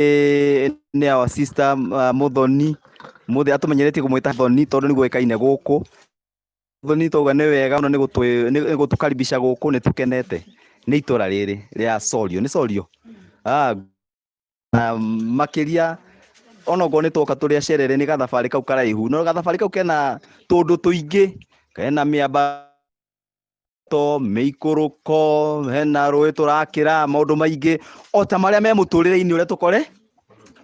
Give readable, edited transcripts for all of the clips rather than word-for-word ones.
ni our sister Muthoni muthe atumenyerete kumwita Thoni tondu ni gwekaine guku Thoni toga ni wega no ni gutukaribisha guku ni tukenete ni itura riri ria Sorio ni Sorio makiria onogo ni toka turi acerere ni gathabari kau karaihu no gathabari kau kena tundu tuingi kena miamba to meikuruko hena rui turakira maundu maingi ota maria me muturire-ini ure tukore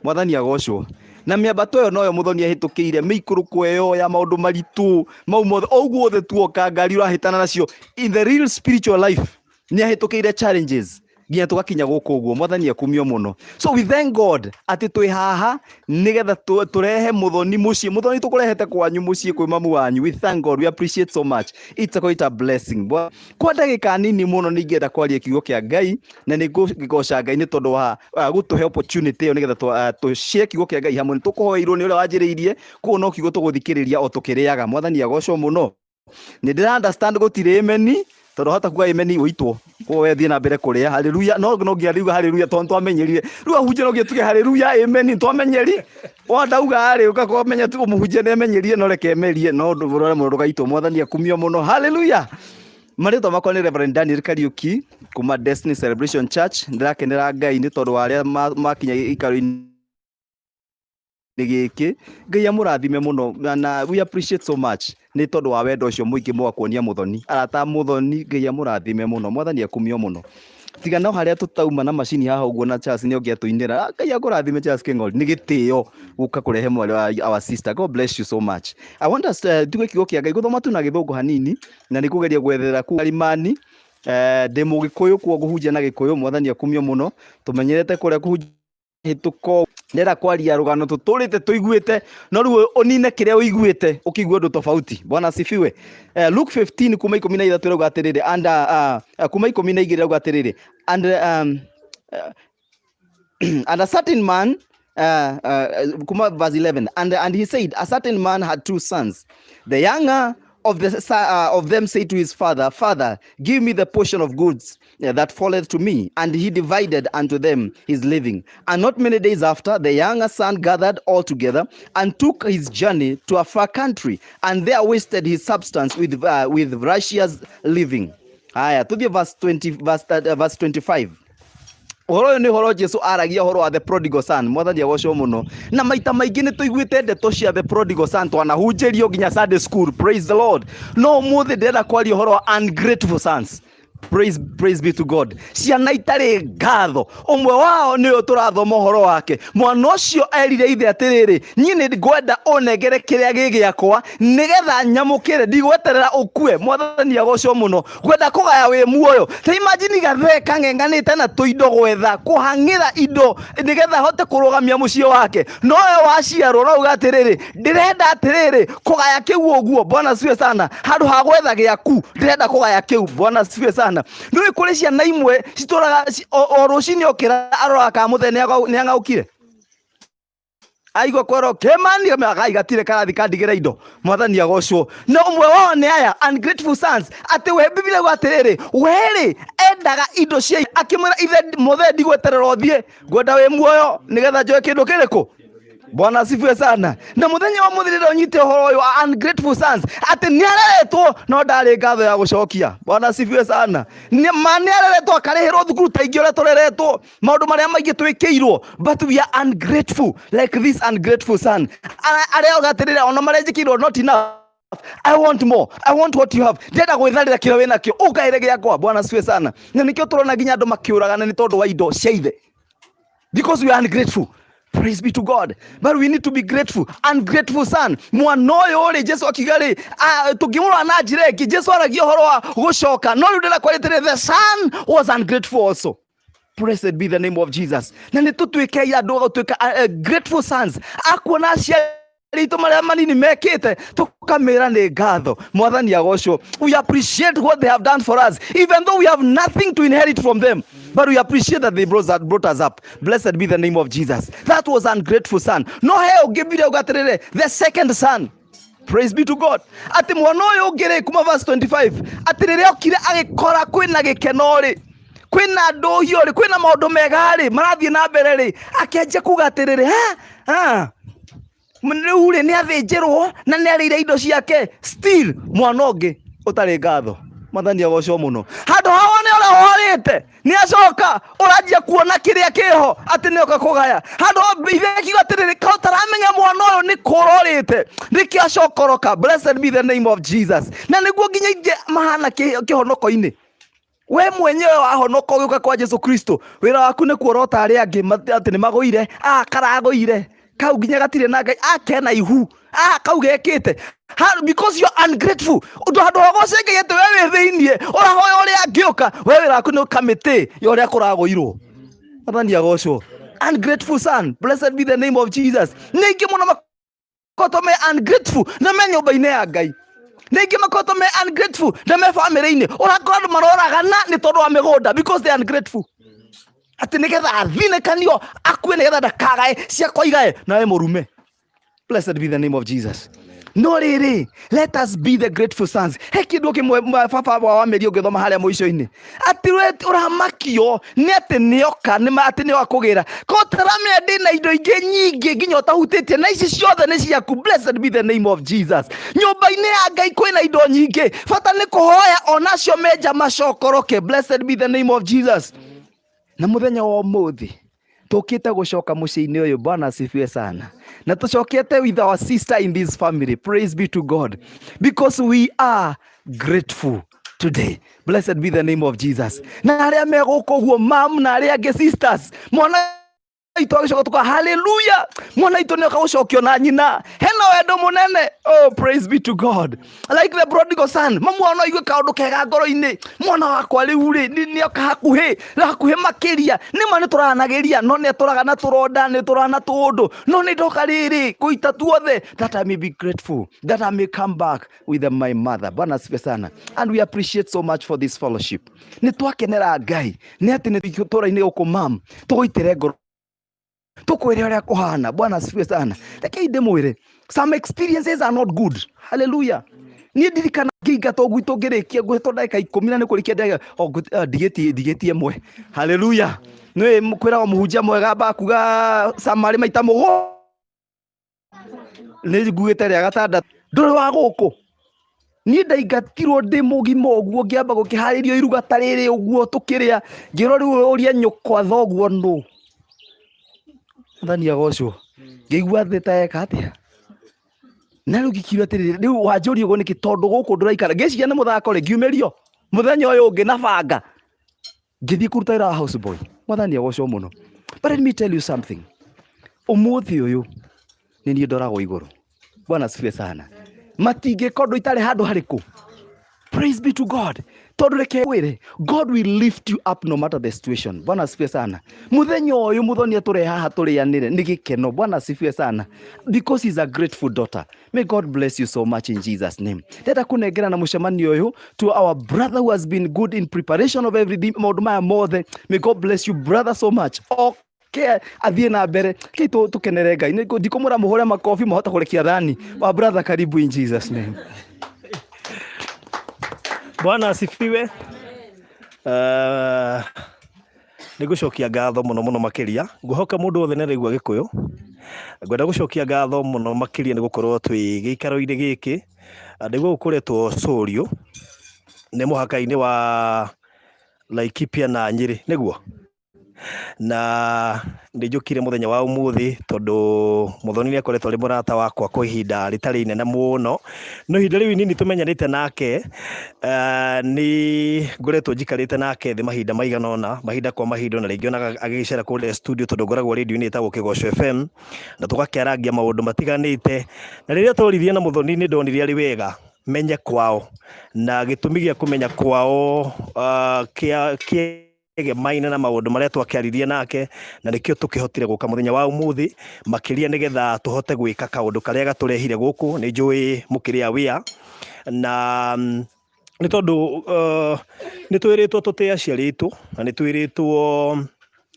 mwathani agocwo na miambato yo noyo Muthoni ahitukire meikuruko eyo ya maundu maritu mau mothe oguo the tuoka ngari urahitana nacio in the real spiritual life ni ahitukire challenges nginya tugakinya guku uguo mwathani akumio muno. So we thank God ati twi haha nigetha turehe Muthoni mucii Muthoni tukurehete kwanyu mucii kwi mamu wanyu. We thank God, we appreciate so much. It's quite a blessing. Kwa ndagika nini muno ningienda kwaria kiugo kia Ngai na ningugoca Ngai ni tondu wa gutuhe opportunity yo nigetha tushare kiugo kia Ngai hamwe. Tukuhoirwo ni uria wanjiriirie kuo no kiugo tuguthikiriria o tukiriaga mwathani agocwo muno. Ni ndira understand gutire ameni tondu hota kuga ameni uitwo ko wethi na mbere kuria haleluya no ngiariuga haleluya tondu twamenyerire riu ahunjia no gituge haleluya ameni twamenyeri wandauga ari ugakomenya tu muhunjia ne amenyerie no reke emerie no ndurore mundu gaitwo mwathani akumio muno haleluya. Marito makwa ni Reverend Daniel Kariuki kuma Destiny Celebration Church ndirakenera Ngai ni tondu waria makinya ikaro-ini giki Ngai amurathime muno na we appreciate so much ni tondu wa wendo ucio muingi mwakuonia Muthoni arata Muthoni Ngai amurathime muno mwathani akumio muno tiga no haria tutauma na macini haha uguo na Charles ni ongia tuinira Ngai akurathime Charles King'ori ni gitio guka kurehe mwari wa our sister. God bless you so much. I want us tuge kiugo kia Ngai guthoma tu na githungu hanini na ni kugeria gwethera ku arimani de mugikuyu ku guhunjia na gikuyu mwathani akumio muno tumenyerete kuria kuhunjia hituko nera kwaria rugano tuturite tuiguite no riu onine kiria uiguite ukigua ndu tofauti. Bwana asifiwe. Luke 15 kuma 13 rauga atiriri and kuma 12 rauga atiriri and and a certain man kuma verse 11 and he said a certain man had two sons. The younger of them said to his father, Father, give me the portion of goods that falleth to me. And he divided unto them his living. And not many days after, the younger son gathered all together and took his journey to a far country, and there wasted his substance with righteous living. To the verse 25. Horo ni horo Jesu aragia horo wa the prodigal son mwathani agocwo muno na maita maingi ni tuiguite ndeto cia the prodigal son twanahunjirio nginya Sunday school. Praise the Lord. No muthi ndenda kwaria horo wa ungrateful sons. Praise be to God. Ciana itari ngatho umwe wao ni turathoma horo wake mwana ucio erire ithe atiriri nyi ni ngwenda onengere kiria gigiakwa nigetha nyamukire ndigweterera ukue mwathani agocwo muno gwenda kugaya wi muoyo ta imagine gathe kang'enganite na tuindo gwetha kuhangira indo nigetha hote kurugamia mucio wake noyo waciarwo no ugatiriri ndirenda atiriri kugaya kiu uguo. Bwana asifiwe sana. Handu ha gwetha giaku ndirenda kugaya kiu. Bwana asifiwe sana. Nduri kuri ciana imwe cituraga o rucini okira arora ka muthene ni angaukire aigwa kwero kemani gatire karathi kandigira indo mwathani agocwo no umwe wao ni aya ungrateful sons ati we biblia gwatiriri weri endaga indo cia akimwira ithe muthe ndigweterera uthie ngwenda wi muoyo nigetha njoe kindu kiriku. Bwana asifiwe sana. Na muthenya wa muthirire unyite horo uyu ungrateful sons ati niareretwo no ndari ngatho ya gucokia. Bwana asifiwe sana. Ni mane areretwo akarehero thukuru taingi ore toreretwo maundu maria maingi twikiirwo but we are ungrateful like this ungrateful son aria ugatirira ona marenjikirwo not enough. I want more. I want what you have. Ndenda gwitharira kira wina kio ugaire giakwa. Bwana asifiwe sana. Na nikio turona nginya andu makiuragana ni tondu wa indo cia ithe because we are ungrateful. Praise be to God. But we need to be grateful. Ungrateful son. Mwanoyo ore Jesu akigari tugimura na jireki Jesu aragia horo wa gushoka. No ndela kwaletere the son was ungrateful also. Blessed be the name of Jesus. Na nitutwike ya dogo twika grateful sons. Akuona cia rito maria manini mekite tukamira ni ngatho mwathani agocwo. We appreciate what they have done for us even though we have nothing to inherit from them. But we appreciate that they brought us up. Blessed be the name of Jesus. That was ungrateful son. No heo gibire ugaterere the second son. Praise be to God. Ati mwana uyu ngire kuma verse 25. Ati rire okire agikora kwina gikenori kwina ndohio ri kwina maundu mega ri marathie na mbere ri akenja kugatiriri riu ri ni athinjirwo na ni arire indo ciake still mwana ungi utari ngatho Mwathani agocwo muno handu hawa ni ora horite ni acoka uranjia kuona kiria kiho ati ni oka kugaya handu ithe kiuga atiriri ka utaramenya mwana uyu ni kurorite niki acokoroka. Blessed be the name of Jesus. Na niguo nginya inge mahana kihonoko-ini we mwenyewe wahonoka ugiuka kwa Jesu Kristo wira waku ni kuorota ari angi ati ni magoire karagoire kau nginya gatire na Ngai akena ihu kau gekite because you are ungrateful. Undu handu hogoce Ngai ati wewe thiinie urahoya uria angioka wewe wira waku ni kamite ya uria kuragoirwo. Mwathani agocwo. Ungrateful son. Blessed be the name of Jesus. Ningi muno makoto me ungrateful na me nyumba-ini ya Ngai. Ningi makoto me ungrateful na me family-ini urakora andu maroragana ni tondu wa migunda because they are ungrateful. Ati nigetha athinekanio akue nigetha ndakagae ciakwa igae nawe murume. Blessed be the name of Jesus. No riri, let us be the grateful sons. He kindu kimwe baba wa meri ugithoma haria muico-ini ati uramakio ni ati nioka ni ati ni wakugira ko taramenya ndina indo ingi nyingi nginya utahutitie na ici ciothe ni ciaku. Blessed be the name of Jesus. Nyumba-ini ya Ngai kwina indo nyingi bata ni kuhoya onacio menja macokoroke. Blessed be the name of Jesus. Na muthenya wa umuthi tukite gucoka mucii-ini uyu. Bwana asifiwe sana. Na tucokete with our sister in this family. Praise be to God because we are grateful today. Blessed be the name of Jesus. Na aria meguko guo mam na aria angi sisters mwana itu agicoka tuka hallelujah mwana itu ni akagucokio na nyina hena wendo munene. Oh, praise be to God. Like the prodigal son mamwana igwe kaundu kega ngoro-ini mwana wakwa riu ri ni oka hakuhi makiria ni mani turanagiria no ni turaga na turonda ni turana tundu no ni ndoka riri kuita tuothe that I may be grateful that I may come back with my mother. Bwana asifiwe sana. And we appreciate so much for this fellowship. Ni twakenera Ngai ni ati ni tura-ini guku mam tuguitire ngoro tukwire uria kuhana. Bwana asifiwe sana. Reke ndimwire some experiences are not good. Hallelujah. Ni ndirikana ngiinga to gwitu ngirikia ngwetwo ndagika 10 na ni kurikia ndagika ndigetie mwe. Hallelujah. Ni mukwira muhunjia mwega bakuga samari maita mugo ni nguite ria gatandatu nduri wa guku ni ndaigatirwo ndi mugima uguo ngiamba gukiharirio iruga tariri uguo tukiria ngiro riu uria nyukwa thoguo no Mwathani agocwo. Ngigua theta eka atia na riu ngikirwo atiriri riu wanjuria uguo niki tondu guku nduraikara ngiciria ni muthako ri ngiumirio muthenya uyu ungi na banga ngithii kuruta wira house boy. Mwathani agocwo muno. But let me tell you something. Umuthi uyu ni ni ndoragwo iguru. Bwana asifiwe sana. Matingikondo itari handu hariku. Praise be to God. Tondu reke wire God will lift you up no matter the situation. Bwana asifiwe sana. Muthenya uyu muthoni ature haha turianire ni gikeno. Bwana asifiwe sana because he's a grateful daughter. May God bless you so much in Jesus name. Teta kunengera na mucemanio uyu to our brother who has been good in preparation of everything. Maundu maya mothe. May God bless you brother so much. Okay, athie na mbere kitu tukenere Ngai ndikumura muhore makofi mahota kurekia thani wa brother. Karibu in Jesus name. Bwana asifiwe. Nigucokia ngatho muno makiria nguhoka mundu wothe niraigua gikuyu ngwenda gucokia ngatho muno makiria ni gukorwo twi giikaro-ini giki niguo gukoretwo Corio ni muhaka-ini wa Laikipia na Nyeri niguo na ndijukire muthenya wa umuthi tondu muthoni ni akoretwo ri murata wakwa kwa ihinda ritari inene muno no ihinda riu inini tumenyanite nake ni ngoretwo njikarite nake thi mahinda maiganona mahinda kwa mahinda na ringi ona agicera kule studio tondu ngoragwo radio-ini itagwo Kigosho FM na tugakiarangia maundu matiganite na riria twarithia na muthoni ni ndonire ari wega menye kwao na gitumi gia kumenya kwao kia maina na maundu maria twakiaririe nake na nikio tukihotire guka muthenya wa umuthi makiria nigetha tuhote gwika kaundu karia gaturehire guku ni njui mukiria wia na ni tondu ni twiritwo tutia ciaritu na ni twiritwo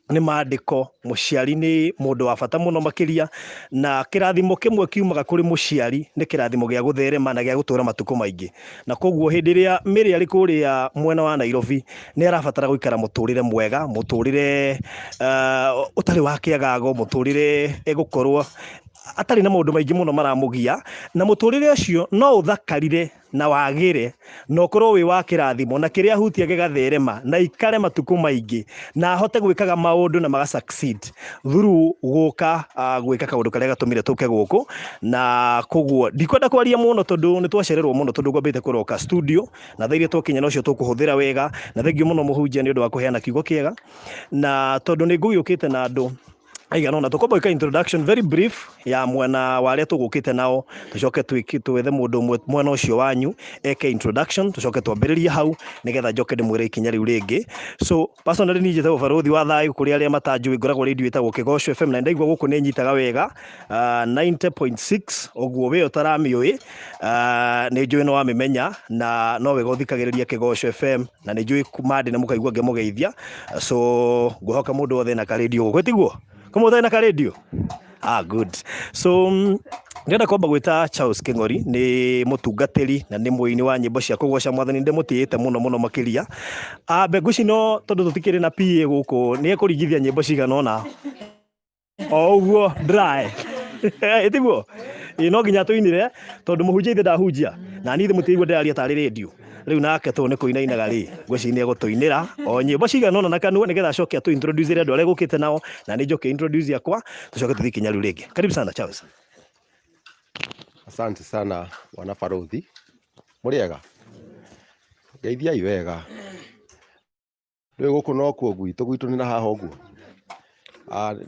nĩ maandĩko. Mũciari nĩ mũndũ wa bata mũno makĩria, na kĩrathimo kĩmwe kiumaga kũrĩ mũciari nĩ kĩrathimo gĩa gũtherema na gĩa gũtũũra matukũ maingĩ. Na koguo hĩndĩ ĩrĩa Mary arĩ kũrĩa mwena wa Nairobi nĩ arabatara gũikara mũtũrĩre mwega, mũtũrĩre ũtarĩ wa kĩagago, mũtũrĩre egũkorwo atarĩ na maũndũ maingĩ mũno maramũgia, na mũtũrĩre ũcio no ũthakarire na wagĩre na ũkorwo wĩ wa kĩrathimo na kĩrĩa hutia gĩgatherema na ikare matukũ maingĩ na ahote gwĩkaga maũndũ na maga succeed through gũka gwĩka kaũndũ karĩa gatũmire tũke gũkũ. Na koguo ndikwenda kwaria mũno tondũ nĩ twacererwo mũno tondũ ngwambĩte kũroka studio, na thaa iria twakinya nocio tũkũhũthĩra wega, na thengiũ mũno mũhunjia nĩ ũndũ wa kũheana kiugo kĩega, na tondũ nĩ ngũgĩũkĩte na andũ aigana ũna tũkwamba gwĩka introduction very brief ya mwena wa arĩa tũgũkĩte nao, tũcoke twethe mũndũ ũmwe mwena ũcio wanyu eke introduction, tũcoke twambĩrĩrie hau nĩgetha njoke ndĩmwĩre ikinya rĩu rĩngĩ. So personally niĩ njĩtagwo Barũthi wa thayũ, kũrĩ arĩa matanjũĩ ngoragwo radio ĩtagwo Kĩgoco FM, na ndaigua gũkũ nĩ nyitaga wega 90.6, ũguo we ũtaramĩũĩ nĩ njũĩ no wamĩmenya na no wega ũthikagĩrĩria Kĩgoco FM, na nĩ njũĩ mandĩ na mũkaigua ngĩmũgeithia. So ngũhoka mũndũ wothe na ka radio gũkũ tiguo kama ũtarĩ na ka radio? Good. So ndĩrenda kwamba gwĩta Charles Kĩng'ori, nĩ mũtungatĩri na nĩ mũini wa nyĩmbo cia kũgoca Mwathani, ndĩmũtĩĩte mũno mũno makĩria. Mbegũ ici no tondũ tũtikĩrĩ na PA gũkũ nĩ ekũringithia nyĩmbo cigana ũna o ũguo dry ĩtiguo no nginya tũinire tondũ mũhunjia ithe ndahunjia na niĩ mũtĩigua ndĩraria tarĩ radio. Rĩu nake tũ nĩ kũinainaga rĩ, ngwĩciria nĩ egũtũinĩra o nyĩmbo cigana ũna na kanua nĩgetha acoke atũ introduce andũ arĩa gũkĩte nao, na nĩ njoke introduce yakwa, tũcoke tũthiĩ ikinya rĩu rĩngĩ. Karibu sana Charles. Asante sana wana Barũthi, mũrĩega, ngeithiai wega. Rĩu gũkũ no kuo gwitũ nĩ na haha ũguo.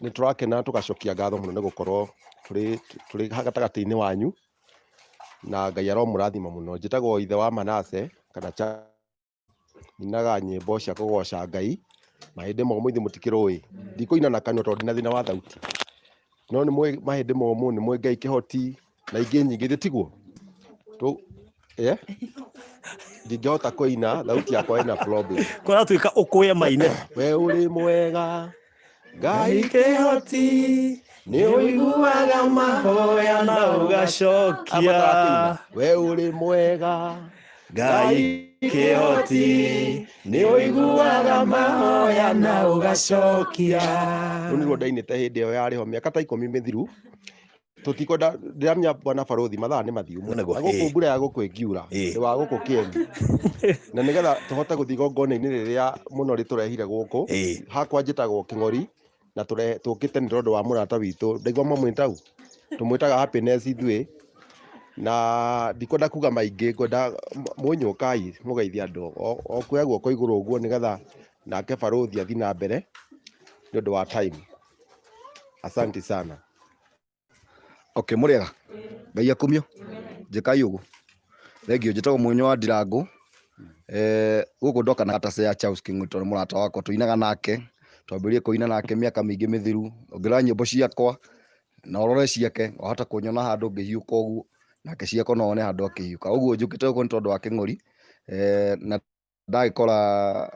Nĩ tũrakena tũgacokia ngatho mũno nĩ gũkorwo tũrĩ gatagatĩ-inĩ wanyu, na Ngai aromũrathima mũno. Njĩtagwo ithe wa Manase kana ninaga nyĩmbo cia kũgoca Ngai, mahĩndĩ momũ ithe mũtikĩrũĩ, ndikũina na kanua tondũ ndĩna thĩna wa thauti, no nĩ mwĩ mahĩndĩ momũ, nĩ mwĩ Ngai kĩhoti na ingĩ nyingĩ thĩtiguo ndingĩhota kũina, thauti yakwa ĩna problem. Kũratuĩka ũkũye maine. We ũrĩ mwega Ngai kĩhoti, nĩ ũiguaga mahoya na ũgacokia. We ũrĩ mwega Ngai kĩhoti, nĩ ũiguaga mahoya na ũgacokia. Rĩu nĩruo ndainĩte hĩndĩ ĩyo yarĩho mĩaka ta 10 mĩthiru. Tũtikwenda ndĩramenya bwana Barũthi, mathaa nĩ mathiu mũno, gũkũ mbura ya gũkũ ĩngiura ndĩ wa gũkũ Kĩeni, na nĩgetha tũhote gũthiĩ igongona-inĩ rĩrĩa mũno rĩtũrehire gũkũ. Hakwa njĩtagwo Kĩng'ori na tũkĩte nĩ tondũ wa mũrata witũ, ndaigua mamwĩtau tũmwĩtaga Happiness ithuĩ, na ndikwenda kuga maingĩ, ngwenda mũnyũkai mũgeithie andũ o kuoya guoko igũrũ ũguo nĩgetha nake Barũthi athiĩ na mbere nĩ ũndũ wa time. Asante sana. Okay, mũrĩega, Ngai akumio, njĩkai ũguo. Thengio, njĩtagwo Mũnyo wa Ndirangũ, gũkũ ndoka na gatace ya Charles Kĩng'ori tondũ mũrata wakwa tũinaga nake, twambĩrĩrie kũina nake mĩaka mĩingĩ mĩthiru, ongerera nyĩmbo ciakwa na ũrore ciake, wahota kũnyona handũ ngĩhiũka ũguo, nake ciakwa no one handũ akĩhiũka. Ũguo njũkĩte gũkũ nĩ tondũ wa Kĩng'ori, na ndagĩkora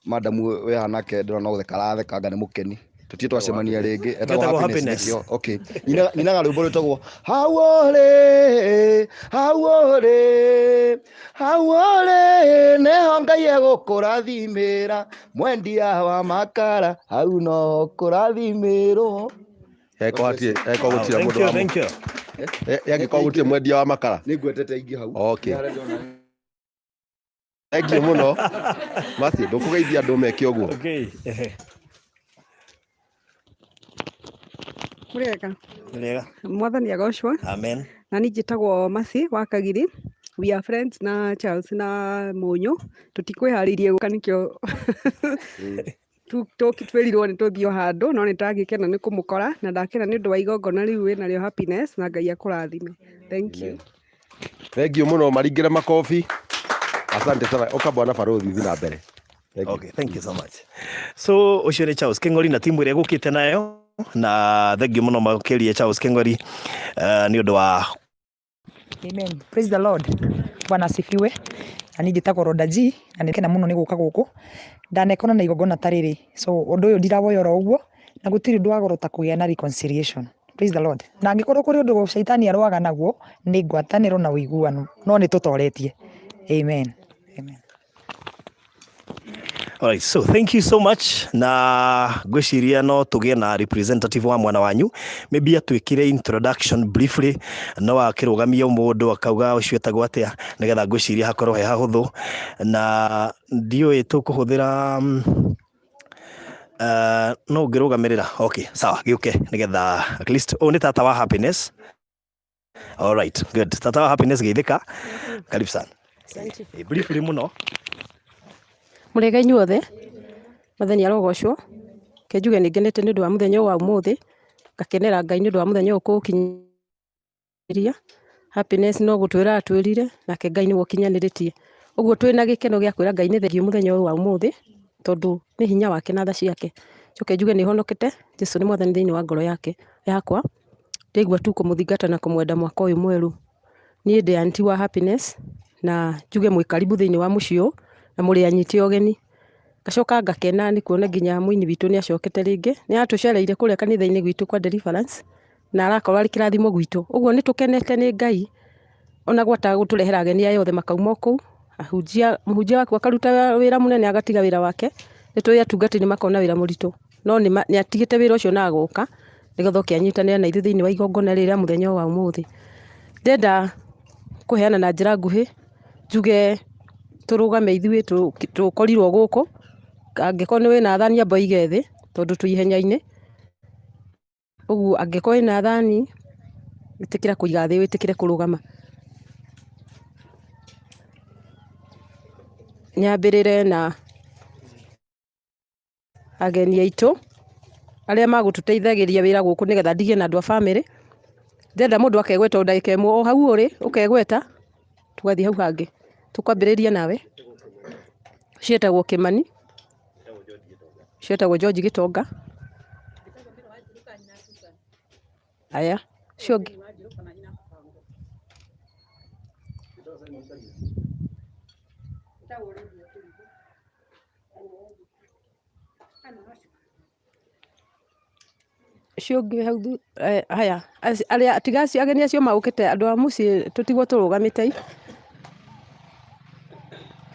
madamu we hanake ndĩrona gũtheka arathekanga nĩ mũkeni. Tũtiĩ twacemania rĩngĩ, etagwo Happiness. Okay, ninaga rwĩmbo rwĩtagwo hau ũrĩ nĩho Ngai egũkũrathimĩra, mwendia wa makara hau no kũrathimĩrwo. Eko gũtira mũndũ wa mũndũ. Yagĩkorwo gũtirĩ mwendia wa makara. Nĩ ngwetete aingĩ hau. Okay. Thengiũ mũno. Masi, ndũkũgeithia andũ meke ũguo. Okay. Mũrĩega, Mwathani agocwo. Amen. Na niĩ njĩtagwo Masi wa Kagiri. We are friends na Charles na Mũnyũ, tũtikwĩharĩirie gũka nĩkĩo twĩrirwo nĩ tũthiĩ handũ, no nĩ ndagĩkena nĩ kũmũkora na ndakena nĩ ũndũ wa igongona rĩu wĩnarĩo Happiness, na Ngai akũrathime. Thank you. Thengiũ mũno, maringĩre makobi. Asante sana. Ũka bwana Barũthi thiĩ na mbere. Okay, thank you so much. So ũcio nĩ Charles Kĩng'ori na timu ĩrĩa gũkĩte nayo, na thengiũ mũno makĩria Charles Kĩng'ori nĩ ũndũ wa Amen. Praise the Lord. Bwana asifiwe. Na niĩ njĩtagwo Rhoda G, na nĩ kena mũno nĩ gũka gũkũ ndanekona na igongona tariri, so undu uyu ndirawoyora uguo na gutiri ndu wagoro ta kugia na reconciliation. Praise the Lord. Na angikorwo kuri undu shaitani arwaga naguo ni ngwataniro na uiguano no ni tutoretie. Amen. Amen. Alright, so thank you so much. Na gwiciria no tugie na representative wa mwana wanyu, maybe atwikire introduction briefly, no akirugamia mundu akauga ucio etagwo atia, nigetha gwiciria hakorwo he hahuthu, na ndioi tukuhuthira no ngirugamirira. Okay, sawa, giuke nigetha at least ni tata wa Happiness. Alright, good. Tata wa Happiness geithika, karibu sana. Asante. Briefly muno. Murega inyuothe mathenya arogocwo kenjuge ningenete ni ndu wa muthenya wa umuthi ngakenera Ngai ni ndu wa muthenya ukukinyiria Happiness no gutwira atwirire nake Ngai ni gukinyaniretie uguo twina gikeno gia kwira Ngai ni thengio muthenya wa umuthi tondu ni hinya wake na tha ciake coke njuge ni honokete Jesu ni mwathani thiini wa ngoro yake yakwa ndigua tu kumuthingata na kumwenda mwaka uyu mweru ni ndi anti wa Happiness na njuge mwi karibu thiini wa mucio na muri anyite ogeni gacoka ngakena ni kuona nginya muini witu ni acokete ringi ni atucereire kuria kanitha-ini gwitu kwa deliverance na arakorwo ari kirathimo gwitu uguo ni tukenete ni Ngai ona gwata guturehera ageni ayo othe makauma kuu muhunjia waku akaruta wira munene agatiga wira wake nitui atungati ni makona wira muritu no ni atigite wira ucio na agoka nigetha kianyitanira na ithu thiini wa igongona riria muthenya wa umuthi ndenda kuheana na njira nguhi njuge turugame ithuĩ tukorirwo guku angĩkorwo nĩ wĩna thani amba ũige thĩ tondũ twĩ ihenya-inĩ ũguo angĩkorwo wĩna thani wĩtĩkĩra kũiga thĩ wĩtĩkĩre kũrũgama nyambĩrĩre na ageni aitũ arĩa magũtũteithagĩria wĩra gũkũ nĩgetha ndigie na andũ a bamĩrĩ ndenda mũndũ akegweta ndagĩka ĩmwe o hau ũrĩ ũkegweta tũgathiĩ hau hangĩ tukwambĩrĩria nawe cietagwo Kimani cietagwo George Gitonga aya ciongi ciongi hau haya aria tigaci ageni acio magũkĩte andũ a mũciĩ tũtigwo tũrũgamĩte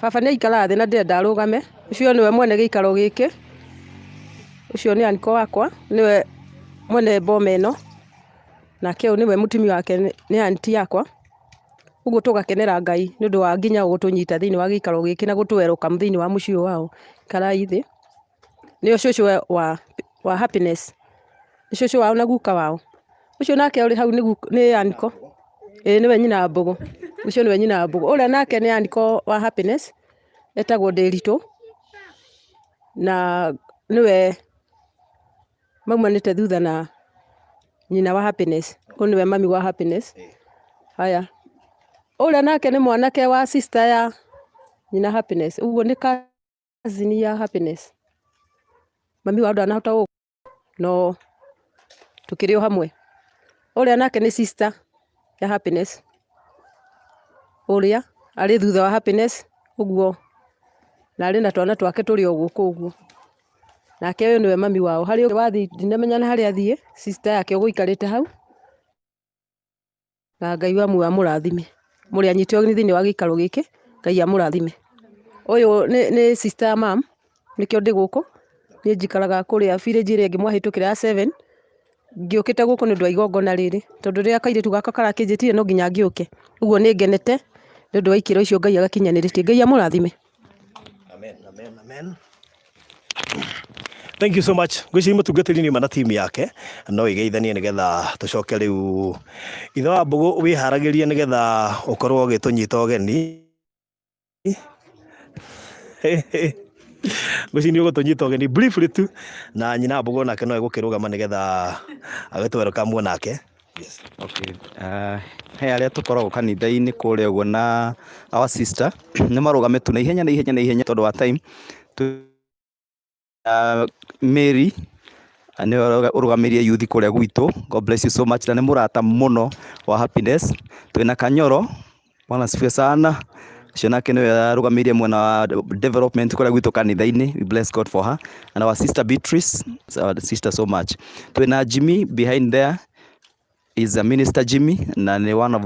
baba nĩ aikara thĩ na ndĩrenda arũgame ũcio nĩwe mwene gĩikaro gĩkĩ ũcio nĩ anko wakwa nĩwe mwene boma ĩno nake ũyũ nĩwe mũtumia wake nĩ anti yakwa ũguo tũgakenera Ngai nĩ ũndũ wa nginya gũtũnyita thĩinĩ wa gĩikaro gĩkĩ na gũtũweroka thĩinĩ wa mũciĩ wao karai thĩ nĩo cũcũ wa Happiness nĩ cũcũ wao na guka wao ũcio nake ũrĩ hau nĩ anko nĩwe nyina mbũgũ ũcio nĩwe nyina mbũgũ ũrĩa nake nĩ anko wa Happiness etagwo Ndĩritũ na nĩwe maumanĩte thutha na nyina wa Happiness ũyũ nĩwe mami wa Happiness haya ũrĩa nake nĩ mwanake wa sister ya nyina Happiness ũguo nĩ cousin ya Happiness mami wao ndanahota gũka no tukĩrĩ o hamwe ũrĩa nake nĩ sister ya Happiness ũrĩa arĩ thutha wa Happiness ũguo na arĩ na twana twake tũrĩ o gũkũ ũguo nake ũyũ nĩwe mami wao harĩ ũngĩ wathi ndinamenya na harĩa athiĩ sister yake ũgũikarĩte hau na Ngai wa muoyo amũrathime mũrĩ anyite ũgeni thĩinĩ wa gĩikaro gĩkĩ Ngai amũrathime ũyũ nĩ sister ya mam nĩkĩo ndĩ gũkũ niĩ njikaraga kũrĩa village ĩrĩa ĩngĩ mwahĩtũkĩra ya 7 ngĩũkĩte gũkũ nĩ ũndũ wa igongona rĩrĩ tondũ rĩrĩa kairĩtu gaka karakĩnjĩtire no nginya ngĩũke ũguo nĩ ngenete nĩ ũndũ wa ikĩro icio Ngai agakinyanĩrĩtie Ngai amũrathime Amen, amen, amen. Thank you so much. Gwĩciria mũtungatĩri nĩ mana team yake no ĩgeithanie nĩgetha tũcoke rĩu ithe wa mbũgũ wĩharagĩrie nĩgetha ũkorwo ũgĩtũnyita ũgeni gwĩciria nĩ ũgũtũnyita ũgeni briefly tu na nyina mbũgũ nake no egũkĩrũgama nĩgetha agĩtũwerokamu onake. Yes. Okay. He arĩa tũkoragwo kanitha-inĩ kũrĩa ũguo na our sister nĩ marũgamĩtu na ihenya tondũ wa time Mary nĩ ũrũgamĩrie youth kũrĩa gwitũ. God bless you so much na nĩ mũrata mũno wa Happiness. Twĩna Kanyoro, Bwana asifiwe sana. ũcio nake nĩwe arũgamĩrĩire mwena wa development kũrĩa gwitũ kanitha-inĩ. We bless God for her and our sister Beatrice, our sister so much. Twina Jimmy behind there is a minister Jimmy, na nĩ one of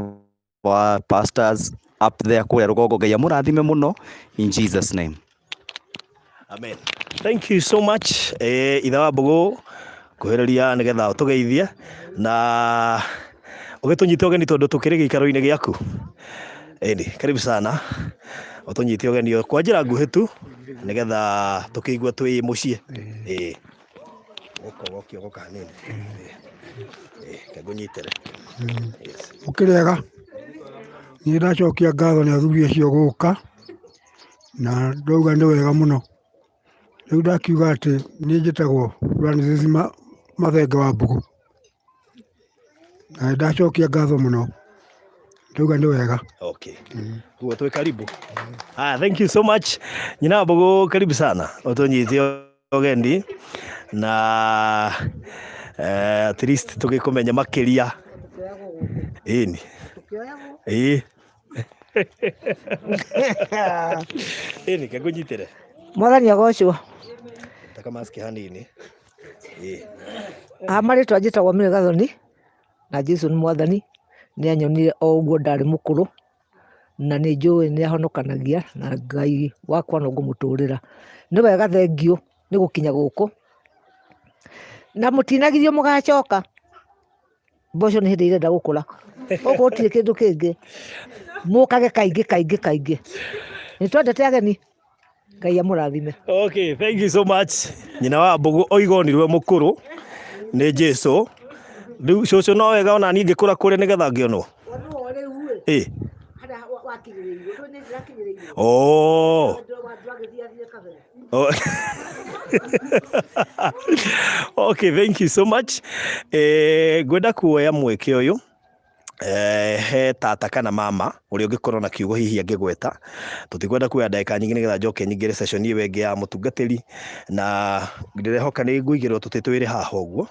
our pastors up there kũrĩa rũgongo. Ngai amũrathime mũno in Jesus name. Amen. Thank you so much itha wa Mbogo kuhereria nigetha utugeithie na ugitunyitia ugeni tondu tukiri gikaro-ini giaku. Eni karibu sana utunyitia ugeni kwa njira nguhi tu nigetha tukigua twi mucie. Goka hanini kagunyitere ukiriega ni ndacokia ngatho ni athuri acio guka na ndauga ni wega muno. Riu ndakiuga ati ni njitagwo Francis Mathenge wa Mbugu na ndacokia ngatho muno, ndauga ni wega. Okay. Kuwa tuwe karibu. Thank you so much. Nyina wa Mbugu karibu sana utunyitie ugeni na at least tugikumenya makiria ini ini kagunyitere mwathani agocwo taka maski hanini amaritwa njitagwo Mary Gathoni na Jesu ni mwathani ni anyonire o uguo ndari mukuru na ni njui ni ahonokanagia na Ngai wakwa no ngumuturira. Ni wega thengio ni gukinya guku na mutinagirio mugacoka mboco ni hindi irenda gukura guku gutire kindu kingi mukage kaingi ni twendete ageni. Ngai amurathime. Okay, thank you so much. Nyina wa Mbugu oigonirwe mukuru ni Jesu. Riu cucu no wega ona ni ngikura kuri nigetha ngionwo Okay, thank you so much. Ngwenda kuoya mweke uyu he tata kana mama uri ungikorwo na kiugo hihi angigweta. Tutikwenda kuoya ndagika nyingi nigetha njoke nyingire session iyo ingi ya mutungatiri na ndirehoka ni nguigirwo tutitwire haha uguo.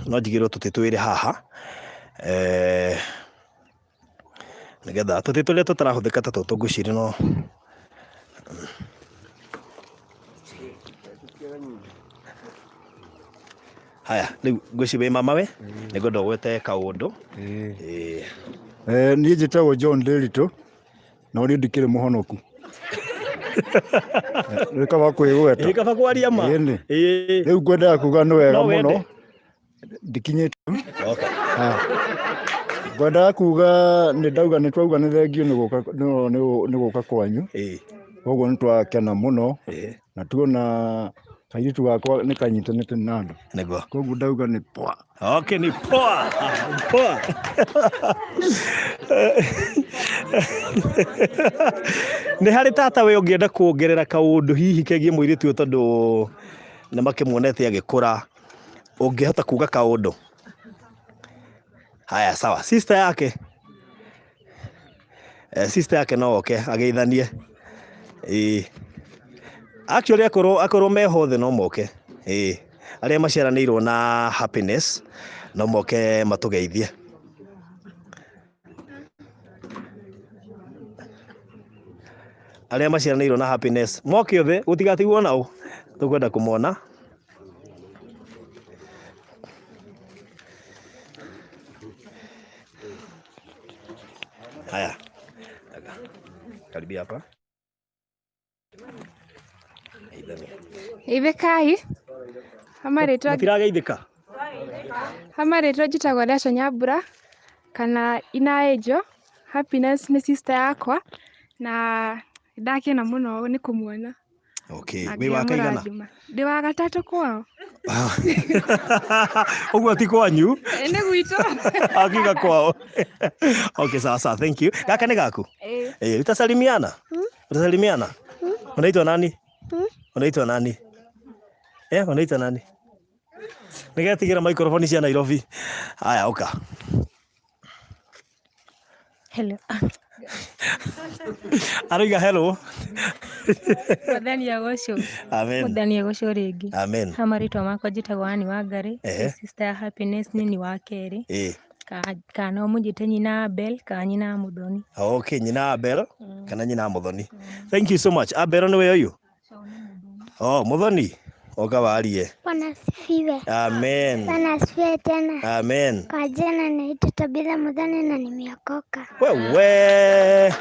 No njigirwo tutitwire haha nigetha tutituria tutarahuthika ta tutu nguciri no haya riu ngwicibe mama we nigwenda gwete kaundu ni njitagwo John Ndiritu na uri ndikire muhonoku rikaba kwigweta rikaba kwaria ma riu ngwenda kuga ni wega muno ndikinyite. Okay. Ngwenda kuga ni ndauga ni twauga ni thengio ni guka kwanyu koguo ni twakena muno na tuona kairitu gakwa ni kanyitanite na andu niguo koguo ndauga ni poa. Okay, ni poa poa. Ni hari tata we ungienda kuongerera kaundu hihi kegie muiritu uyu tondu na makimuonete agikura ungihota kuga kaundu? Haya sawa, sister yake no oke ageithanie. Actually akorwo meho the no moke aria maciaranirwo na Happiness no moke matugeithie. Aria maciaranirwo na Happiness moke othe gutigatigwo nao tukwenda kumona. Haya karibia hapa Ibekai matirageithika hamaritwa njitagwo Leso Nyambura kana Inaejo. Happiness ni sister yakwa na ndakena muno ni kumuona. Okay, we wakaigana ndi wa gatatu kwao uguo ti kwanyu ni gwitu akiga kwao. Okay, sawa, thank you. Gaka ni gaku utasalimiana unaitwa nani? Unaitwa nani? Unaitwa nani? Nigetigira microphone cia Nairobi. Haya oka. Hello. Aroiga hello. Mwathani agocwo. Amen. Mwathani agocwo ringi. Amen. Hamaritwa makwa njitagwo Ani Wangari. Sister ya Happiness ni wa keri. kana ũmũnjĩte nyina Abel kana nyina Mũthoni. Okay, nyina Abel kana nyina Mũthoni. Thank you so much. Abel nĩ we ũyũ? Oh, Mũthoni. Oga warie. Bwana asifiwe. Amen. Bwana asifiwe tena. Amen. Kwa jina naitwa Tabitha Muthoni na nimeokoka. Wewe.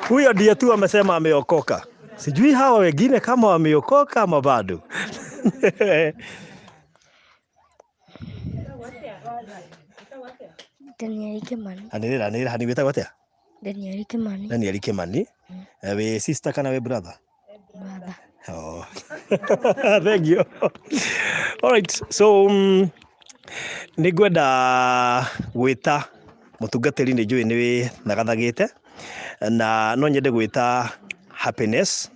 Huyo ndiye tu amesema ameokoka. Sijui hawa wengine kama wameokoka ama bado. Daniel Kimani. Hani wetagwo atia? Daniel Kimani. Daniel Kimani. We sister kana we brother? Brother. Oh. Thank you. All right. So nĩngwenda gwĩta mũtungatĩri nĩ njũĩ nĩ nagathagĩte na no nyende gwĩta Happiness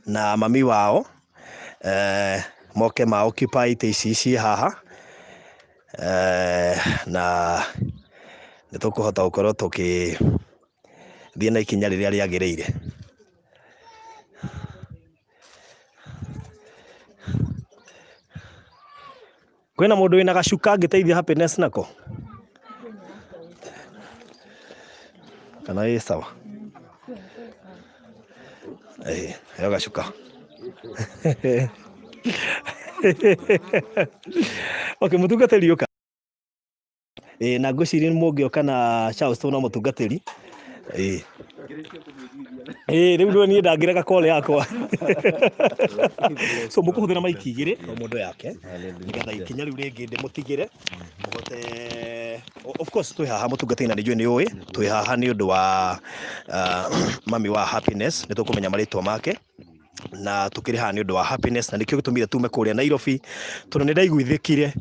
na mami wao moke ma occupy ici haha na nĩtũkũhota gũkorwo tũkĩthiĩ na ikinya rĩrĩa rĩagĩrĩire. Kwĩna mũndũ wĩna gacuka angĩteithia Happiness nako? Kana ĩ sawa? Heo gacuka. Okay, mũtungatĩri ũka. Na ngwĩciria mũngĩoka na Charles na mũtungatĩri. Rĩu ndio niĩ ndangĩrega call yakwa. So mũkũhũthĩra maiki igĩrĩ o mũndũ yake nĩgetha ikinya rĩu rĩngĩ ndĩmũtigĩre mũhote. Of course twĩ haha mũtungatĩri na nĩnjũĩ nĩ ũĩ twĩ haha nĩ ũndũ wa mami wa Happiness nĩtũkũmenya marĩtwa make na tukĩrĩ haha nĩ ũndũ wa Happiness na nĩkĩo gĩtũmire tume kũrĩa Nairobi tondũ nĩ ndaiguithĩkire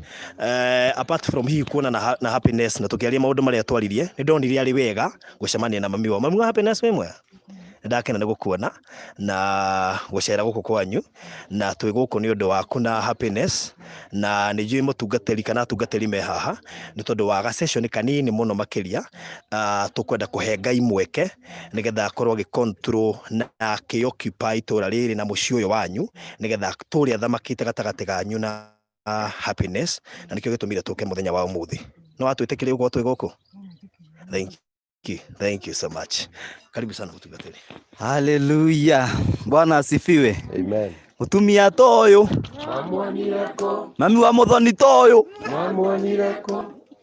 apart from hihi kuona na Happiness na tũkĩaria maũndũ marĩa twaririe nĩ ndonire arĩ wega gũcemania na mami wa Happiness wĩ mwega. Ndakena nĩ gũkuona na gũcera gũkũ kwanyu na twĩ gũkũ nĩ ũndũ waku na Happiness na nĩ njũĩ mũtungatĩri kana atungatĩri me haha nĩ tondũ wa ga session kanini mũno makĩria tũkwenda kũhe Ngai mweke nĩgetha akorwo agĩ-control na akĩ-occupy itũra rĩrĩ na mũciĩ ũyũ wanyu nĩgetha tũrĩa thamakĩte gatagatĩ ganyu na Happiness na nĩkĩo gĩtũmire tũke mũthenya wa ũmũthĩ. No watwĩtĩkĩria gũkorwo twĩ gũkũ? Thank you so much. Karibu sana mũtungatĩri. Hallelujah. Bwana asifiwe. Amen. Mutumia toyo. Mami wa Muthoni toyo.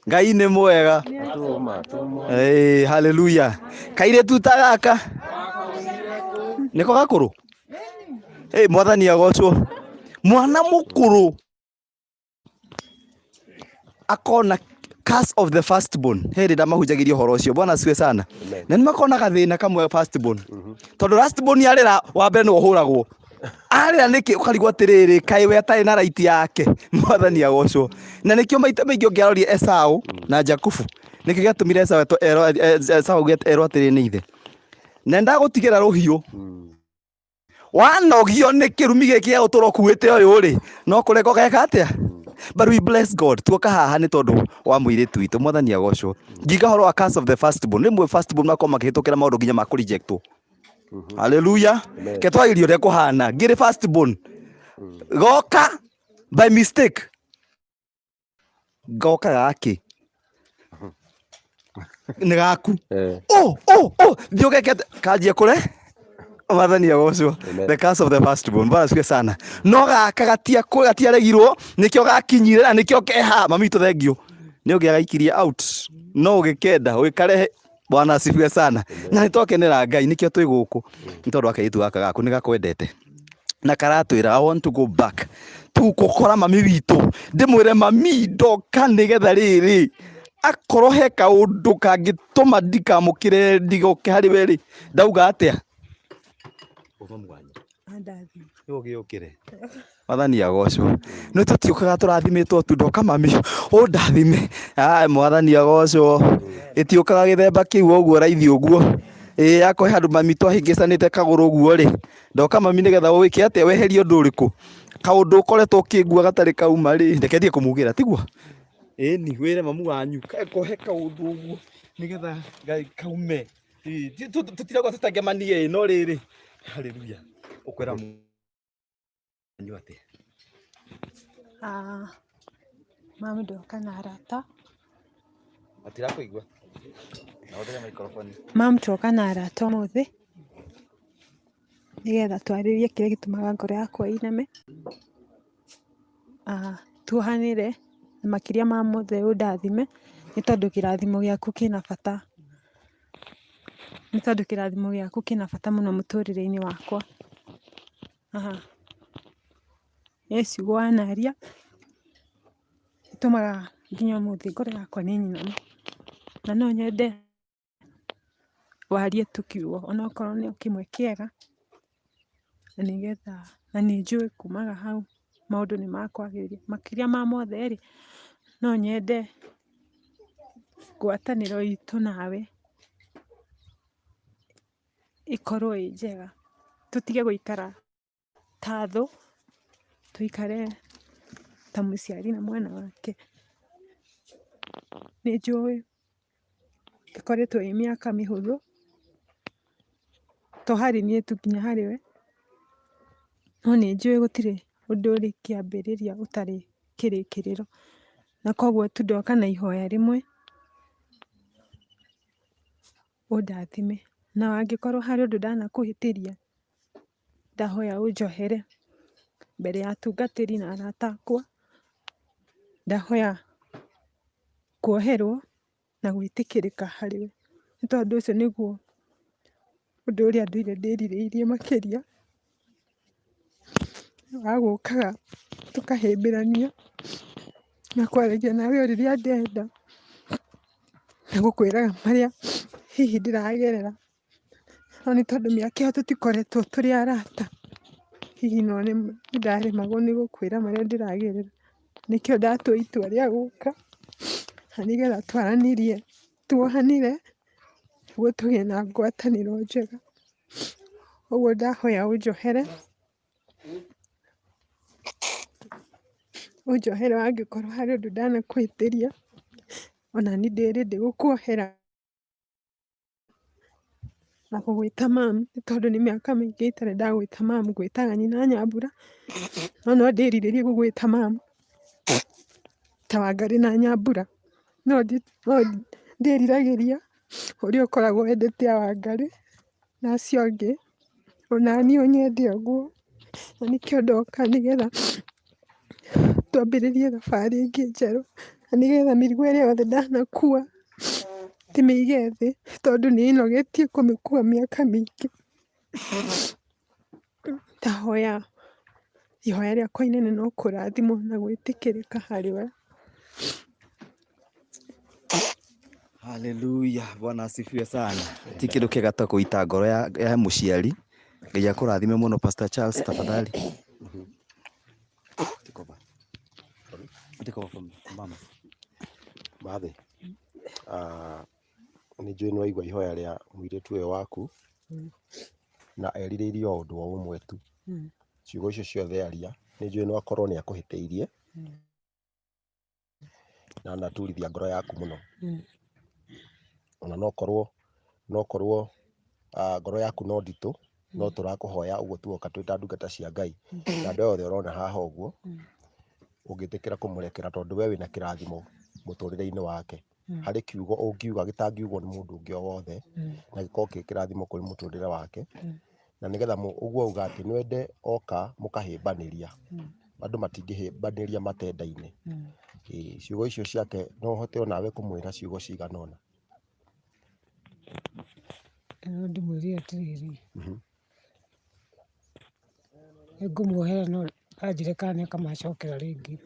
Ngai nĩ mwega. Hallelujah. Kaire tuta gaka. Niko gakũrũ. Mwathani agocwo. Mwana mũkũrũ akona curse of the firstborn. Hĩndĩ ndamahunjagĩria ũhoro ũcio. Bwana asifiwe sana. Na nĩmakona gathĩna kamwe firstborn. Tondũ lastborn yarĩra wa mbere nĩwe ũhũragwo. Arĩra nĩkĩ ũkarigwo atĩrĩrĩ kaĩ we atarĩ na right yake. Mwathani agocwo. Na nĩkĩo maita maingĩ ũngĩaroria Esau na Jakubu. Nĩkĩo gĩatũmire Esau erwo atĩrĩ nĩ ithe. Na ndagũtigĩra rũhiũ. Wanogio nĩ kĩrumi gĩkĩ gĩa gũtũra ũkuĩte ũyũ rĩ no kũreka ũgeka atĩa? But we bless God. Tuoka haha nĩ tondũ wa mũirĩtu witũ. Mwathani agocwo. Ngiga horo wa curse of the firstborn. Rĩmwe firstborn makoma makĩhĩtũkĩra maũndũ nginya ma kũrejectwo. Hallelujah. Ke twagĩrio ũrĩa kũhana. Ngĩrĩ firstborn. Goka by mistake. Goka gaki. Nĩ gaku. Thiĩ ũgeke kanjia kũre. Mwathani agocwo. The curse of the firstborn. Bwana asifiwe sana. No gaka gatiaregirwo nĩkĩo gakinyire na nĩkĩo keha mami witũ thengio. Nĩ ũngĩagaikirie out. No ũgĩkenda ũgĩkarehe. Bwana asifiwe sana. Na nĩtwakenera Ngai nĩkĩo twĩ gũkũ. Nĩ tondũ wa kairĩtu gaka gaku nĩ gakwendete. Na karatwĩra I want to go back. Tũgũkora mami witũ. Ndĩmwĩre mami ndoka nĩgetha rĩrĩ. Akorwo he kaũndũ kangĩtũma ndikamũkĩre ndigoke harĩ we rĩ. Ndauga atĩa? Yũkĩre. Mwathani agocwo. Nĩ tũtiũkaga tũrathimĩtwo tu ndoka mami ndathime. Mwathani agocwo. Ĩtiũkaga gĩthemba kĩu ũguo raithi ũguo. Akohe handũ mami twahĩngĩcanĩte kagũrũ ũguo rĩ. Ndoka mami nĩgetha ũwĩke atĩa weherie ũndũ ũrĩkũ. Kaũndũ ũkoretwo ũkĩngua gatarĩ kauma rĩ. Reke thiĩ kũmugĩra tiguo. Ĩni wĩre mamu wanyu kohe kaũndũ ũguo nĩgetha kaume. Tũtiragwo tũtangemanie no rĩrĩ. Hallelujah. Ukwera munyu atĩa? Mami ndoka na arata Matirakuigua. Na ũthĩre microphone. Mamũcoka na arata ũmũthĩ nĩgetha twarĩrie kĩrĩa gĩtũmaga ngoro yakwa ĩiname. Tuohanĩre na makĩria ma mothe ũndathime nĩ tondũ kĩrathimo gĩaku kĩna bata. Nĩ tondũ kĩrathimo gĩaku kĩna bata mũno mũtũrĩre-inĩ wakwa. Nĩ ciugo wanaria itũmaga nginya ũmũthĩ ngoro yakwa nĩ nyiname. Na no nyende warie tu kiugo onakorwo nĩ kĩmwe kĩega, na nĩgetha na nĩ njũĩ kumaga hau maũndũ nĩ makwagĩrĩria. Makĩria ma mothe rĩ, no nyende ngwatanĩro itũ nawe ĩkorwo ĩ njega. Tũtige gũikara ta thũ, tũikare ta mũciari na mwana wake. Nĩ njũĩ ĩkoretwo ĩ mĩaka mĩhũthũ, to harĩ niĩ tu nginya harĩ we, no nĩ njũĩ gũtirĩ ũndũ ũrĩ kĩambĩrĩria ũtarĩ kĩrĩkĩrĩro. Na koguo tu ndoka na ihoya rĩmwe, ũndathime. Na angĩkorwo harĩ ũndũ ndanakũhĩtĩria, ndahoya ũnjohere mbere ya atungatĩri na arata akwa. Ndahoya kuoherwo na gwĩtĩkĩrĩka harĩ we. Nĩ tondũ ũcio nĩguo ũndũ ũrĩa ndũire ndĩrirĩirie makĩria wa gũkaga tũkahĩmbĩrania na kwaragia nawe o rĩrĩa ndenda, na gũkwĩraga marĩa hihi ndĩragerera. No nĩ tondũ mĩaka ĩyo tũtikoretwo tũrĩ arata, hihi no nĩ ndaremagwo nĩ gũkwĩra marĩa ndĩragerera. Nĩkĩo ndatua itua rĩa gũka na nĩgetha twaranĩrie, tuohanĩre nĩguo tũgĩe na ngwatanĩro njega. Ũguo ndahoya ũnjohere, ũnjohere angĩkorwo harĩ ũndũ ndanakũhĩtĩria. Ona niĩ ndĩ ready gũkuohera na gũgwĩta mamu, nĩ tondũ nĩ mĩaka mĩingĩ itarĩ ndagwĩta mamu, ngwĩtaga nyina Nyambura, no ndĩrirĩrie gũgwĩta mamu ta Wangari na Nyambura. No ndĩriragĩria ũrĩa ũkoragwo wendete a Wangari na acio angĩ, ona niĩ ũnyende ũguo. Na nĩkĩo ndoka nĩgetha twambĩrĩrie thabarĩ ĩngĩ njerũ, na nĩgetha mĩrigo ĩrĩa yothe ndanakua ndĩmĩige thĩ, tondũ nĩ ĩnogetie kũmĩkua mĩaka mĩingĩ. Ndahoya ihoya rĩakwa inene no kũrathimwo na gwĩtĩkĩrĩka harĩ we. Haleluya, Bwana asifiwe sana. Ti kĩndũ kĩega ta kũita ngoro ya mũciari. Ngai akũrathime mũno Pastor Charles, tafadhali. Mama. Mathĩ, nĩ njũĩ nĩ waigua ihoya rĩa mũirĩtu ũyũ waku na erirĩirie o ũndũ o ũmwe tu. Ciugo icio ciothe aria, nĩ njũĩ no akorwo nĩ akũhĩtĩirie na anaturithia ngoro yaku mũno. Ona no korwo ngoro yaku no nditũ, no tũrakũhoya ũguo tuoka twĩ ta ndungata cia Ngai na andũ othe ũrona haha ũguo, ũngĩtĩkĩra kũmũrekera tondũ we wĩna kĩrathimo mũtũrĩre-inĩ wake. Harĩ kiugo ũngiuga gĩtangiugwo nĩ mũndũ ũngĩ o wothe, na gĩkorwo kĩ kĩrathimo kũrĩ mũtũrĩre wake. Na nĩgetha ũguo uga atĩ nwende oka mũkahĩmbanĩria. Andũ matingĩhĩmbanĩria matenda-inĩ. Ciugo icio ciake no ũhote onawe kũmwĩra ciugo cigana ũna. No ndĩmwĩre atĩrĩrĩ, nĩngũmuohera no anjĩre kana nĩakamacokera rĩngĩ.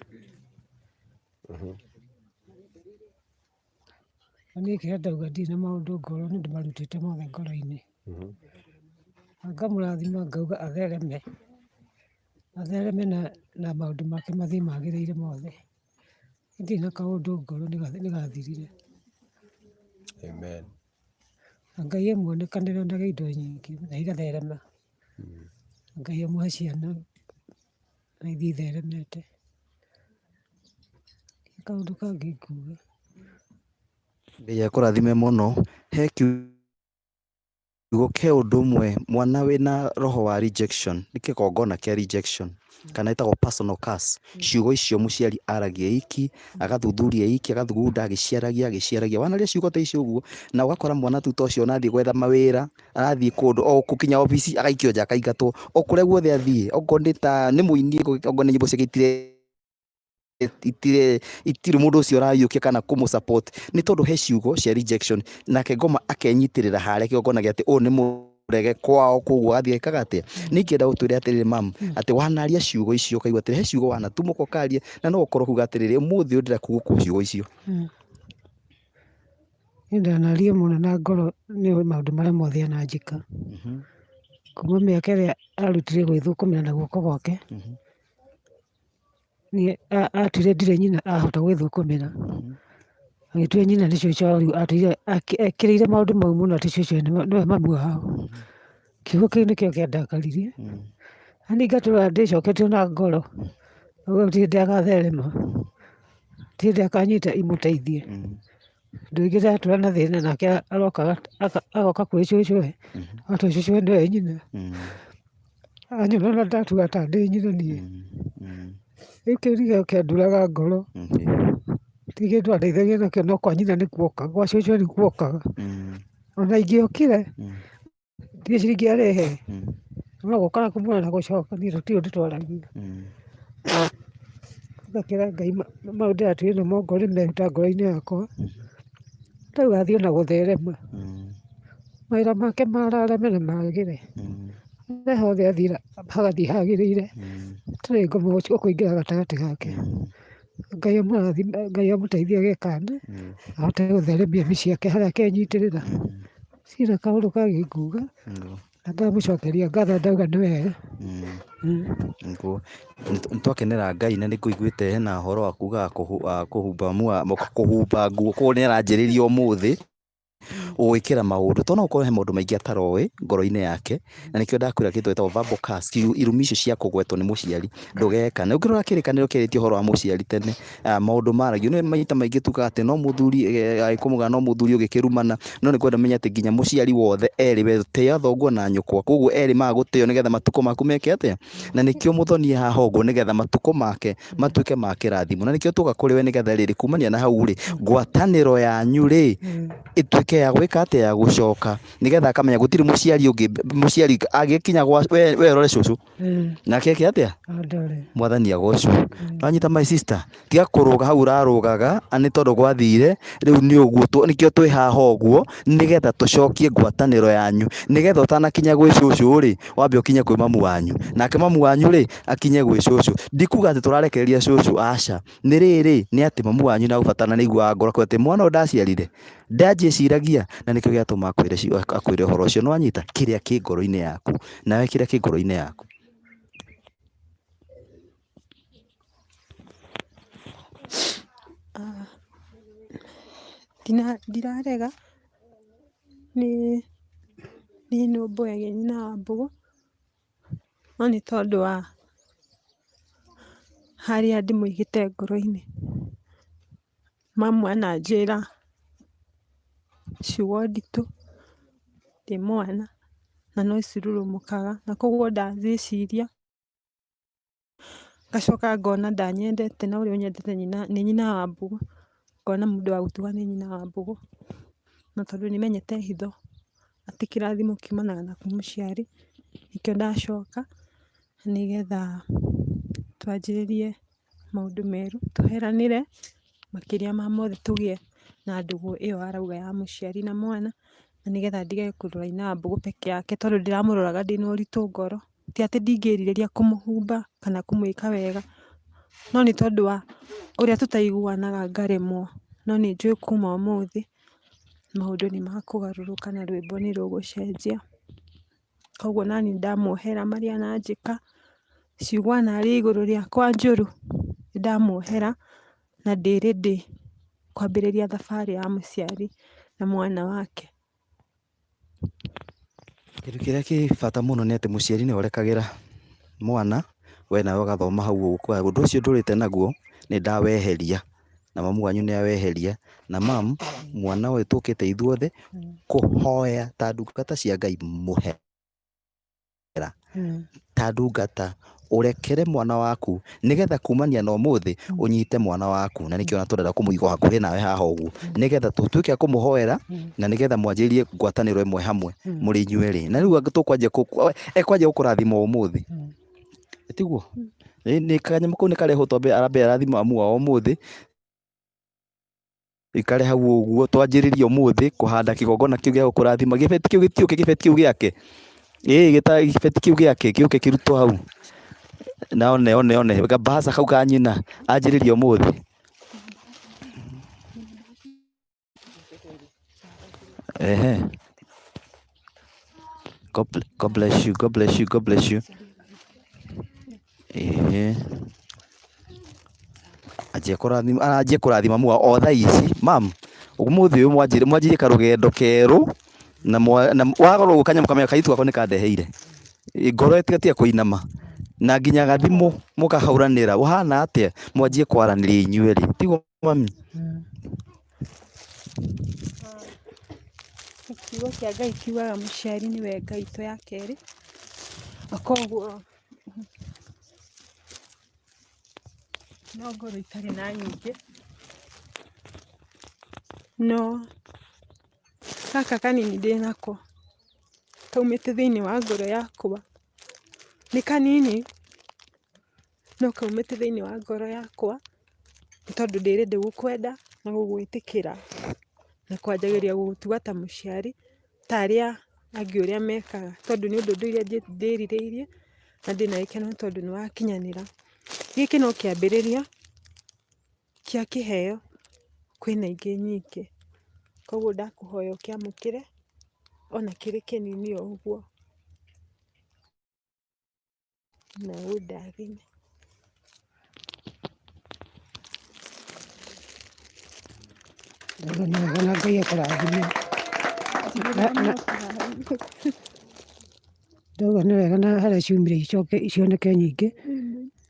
Na niĩ kĩrĩa ndauga ndirĩ na maũndũ ngoro nĩ ndĩmarutĩte mothe ngoro-inĩ. Na ngamũrathima ngauga athereme na maũndũ make mathiĩ magĩrĩire mothe. Ndirĩ na kaũndũ ngoro nĩgathirire. Amen. Na Ngai amuonekanĩre na indo nyingĩ na igatherema. Ngai amũhe ciana na ithiĩ itheremete. Kaũndũ kangĩ ingiuga. Ngai akũrathime mũno. He Ke ũndũ ũmwe mwana wĩna roho wa rejection nĩ kĩgongona kĩa rejection kana ĩtagwo personal curse. Ciugo icio mũciari aragia iki, agathuthuria iki, agathugunda agĩciaragia wanaria ciugo ta icio ũguo, na ũgakora mwana tu ta ũcio nathiĩ gwetha mawĩra, arathiĩ kũndũ o gũkinya obici agaikio nja akaingatwo o kũrĩa guothe athiĩ, okorwo nĩ mũini, okorwo nĩ nyĩmbo ciake itirĩ mũndũ ũcio ũrariũkia kana kũmũ support nĩ tondũ he ciugo cia rejection, nake ngoma akenyitĩrĩra harĩa kĩgongona gĩa atĩ ũyũ nĩ mũrege kwao, koguo agathiĩ ekaga atĩa. Nĩ ingĩenda gũtwĩra atĩrĩrĩ mamu, atĩ wanaria ciugo icio ũkaigua atĩrĩ he ciugo wanatumũka ũkaria, na no ũkorwo kuga atĩrĩrĩ ũmũthĩ ũyũ ndĩreka gũkua ciugo icio. Nĩ ndanaria mũno na ngoro nĩ maũndũ marĩa mothe ananjĩka. Kuma mĩaka ĩrĩa arutire gwĩthũkũmĩra na guoko gwake, nĩ atuire ndirĩ nyina ahota gwĩthũkũmĩra. Agĩtua nyina nĩ cũcũ rĩu atuire ekĩrĩire maũndũ mau mũno atĩ cũcũ nĩwe mamu wao. Kiugo kĩu nĩkĩo kĩandakaririe. Nani ngatũra ndĩcoketio na ngoro, ũguo gũtirĩ hĩndĩ agatherema, gũtirĩ hĩndĩ akanyita imũteithie. Ũndũ ũngĩ ndatũra na thĩna nake agoka kwĩ cũcũwe, atĩ cũcũwe nĩwe nyina. Anyona na ndatuga ta ndĩ nyina niĩ. Rĩu kĩu nĩkĩo kĩanduraga ngoro. Ti kĩndũ andeithagia nakĩo, no kwa nyina nĩ kuoka, gwa cũcũ nĩ kuokaga. Ona ingĩokire ndirĩ ciringi arehe, no gũka na kũmuona na gũcoka, niĩ tũtirĩ ũndũ twaragia. Ngakĩra Ngai maũndũ ndĩratuire namo ngoro nĩmeruta ngoro-inĩ yakwa, rĩu athiĩ ona gũtherema. Mawĩra make marareme na magĩre, harĩa hothe athira hagathiĩ hagĩrĩire, hatarĩ ngoma ũkũingĩra gatagatĩ gake. Ngai amũteithie agĩe kana, ahote gũtheremia mĩciĩ yake harĩa akenyitĩrĩra. Ciĩna kaũndũ kangĩ nguga, na ndamũcokeria ngatho ndauga nĩ wega. Nĩtwakenera Ngai na nĩngũiguĩte hena ũhoro wa kuga kũhumba nguo, koguo nĩaranjĩrĩria ũmũthĩ gwĩkĩra maũndũ, tondũ no gũkorwo he maũndũ maingĩ ataroĩ ngoro-inĩ yake, na nĩkĩo ndakwĩra kĩndũ gĩtagwo verbal curse, irumi icio cia kũgwetwo nĩ mũciari ndũgeka. Na ũngĩrora kĩrĩkanĩro kĩarĩtie ũhoro wa mũciari tene, maũndũ maragio nĩ maita maingĩ tugaga atĩ no mũthuri agĩkũmũgana no mũthuri ũgĩkĩrumana, no nĩngwenda menye atĩ nginya mũciari wothe erĩ we tĩa thoguo na nyũkwa, koguo erĩ magũtĩo nĩgetha matukũ maku meke atĩa, na nĩkĩo mũthoni haha ũguo nĩgetha matukũ make matuĩke ma kĩrathimo. Na nĩkĩo tuga kũrĩ we nĩgetha rĩrĩ kumania na hau rĩ, ngwatanĩro yanyu rĩ ĩtuĩke ya gwĩka atĩa, ya gũcoka, nĩgetha akamenya gũtirĩ mũciari ũngĩ, mũciari agĩkinya gwa we rore cũcũ nake eke atĩa, mwathani agocwo. Wanyita my sister, tiga kũrũga hau ũrarũgaga nĩ tondũ gwathire, rĩu nĩ ũguo nĩkĩo twĩ haha ũguo, nĩgetha tũcokie ngwatanĩro yanyu, nĩgetha ũtanakinya gwĩ cũcũ rĩ wambe ũkinye kwĩ mamu wanyu, nake mamu wanyu rĩ akinye gwĩ cũcũ. Ndikuga atĩ tũrarekereria cũcũ, aca, nĩ rĩrĩ nĩ atĩ mamu wanyu nagũbatana nĩiguaga ngoro atĩ mwana ũyũ ndaciarire ndanjĩciragia, na nĩkĩo gĩatũma akwĩre ũhoro ũcio. Nĩwanyita kĩrĩa kĩ ngoro-inĩ yaku, nawe kĩrĩa kĩ ngoro-inĩ yaku. Ndirarega nĩ nũmbũyagia nyina wa mbũgũ, no nĩ tondũ wa harĩa ndĩmũigĩte ngoro-inĩ. Mamu ananjĩra ciugo nditũ ndĩ mwana na no cirurumũkaga, na koguo ndaziciria ngacoka ngona ndanyendete na ũrĩa ũnyendete nĩ nyina wa mbũgũ, ngona mũndũ wa gũtuga nĩ nyina wa mbũgũ. Na tondũ nĩmenyete hitho atĩ kĩrathimo kiumanaga na mũciari, nĩkĩo ndacoka nĩgetha twanjĩrĩrie maũndũ merũ, tũheranĩre makĩria ma mothe, tũgĩe na ndũgũ ĩyo arauga ya mũciari na mwana, na nĩgetha ndige kũrora nyina wa mbũgũ peke yake, tondũ ndĩramũroraga ndĩna ũritũ ngoro. Ti atĩ ndingĩrirĩria kũmũhumba kana kũmwĩka wega, no nĩ tondũ wa ũrĩa tũtaiguanaga ngaremwo. No nĩ njũĩ kuma ũmũthĩ maũndũ nĩ makũgarũrũka na rwĩmbo nĩ rũgũcenjia. Koguo nani ndamuohera marĩa ananjĩka, ciugo anarĩ igũrũ rĩakwa njũru ndamuohera, na ndĩ ready kwambĩrĩria thabarĩ ya mũciari na mwana wake. Kĩndũ kĩrĩa kĩ bata mũno nĩ atĩ mũciari nĩ orekagĩra mwana, we nawe ũgathoma hau ũguo. Ũndũ ũcio ndũrĩte naguo nĩ ndaweheria na mamu wanyu nĩ aweheria na mam mwana ũyũ tũkĩte ithuothe kũhoya ta ndungata cia Ngai mũhera ta ndungata urekere mwana waku nigetha kumania na umuthi unyite mwana waku na nikio naturenda kumuiga hakuhi nawe haha uguo nigetha tutuike kumuhoera na nigetha mwanjirie ngwataniro imwe hamwe muri inyueri na riu tukwanjia ekwanjia gukurathima umuthi tiguo ni kanyama kau ni kareho tombe arambe arathima amu wa umuthi ikare hau uguo twanjiririe umuthi kuhanda kigongona kiu gia gukurathima gibeti kiu gitiuke gibeti kiu giake gibeti kiu giake giuke kirutwo hau na one gabasa kau ka nyina anjiririe umuthi God bless you, God bless you, God bless you. Ajie kurathima mua o thaa ici mam umuthi uyu mwanjirie karugendo keru na wagorwo gukanya mukamenya kaitu gako nikandeheire ngoro etigatia kuinama na nginya gathimu mukahauranira uhana atia mwanjie kwaraniria inyueri tiguo mami kiugo kia Ngai kiugaga mũciari nĩwe ngaitũ ya kerĩ koguo no ngoro itarĩ na nyingĩ no gaka kanini ndĩ nako kaumĩte thĩinĩ wa ngoro yakwa nĩ kanini no kaumĩte thĩinĩ wa ngoro yakwa nĩ tondũ ndĩrĩndĩ gũkwenda na gũgwĩtĩkĩra na kwanjagĩria gũgũtuga ta mũciari ta arĩa angĩ ũrĩa mekaga tondũ nĩ ũndũ iria ndĩrirĩirie na ndĩna gĩkeno tondũ nĩ wakinyanĩra. Gĩkĩ no kĩambĩrĩria kĩa kĩheo kwĩna ingĩ nyingĩ koguo ndakũhoya ũkĩamũkĩre ona kĩrĩ kĩnini o ũguo na ũndathime. Ndagana Ngai akũrathime. Ndauga nĩ wega na harĩa ciumire icoke cioneke nyingĩ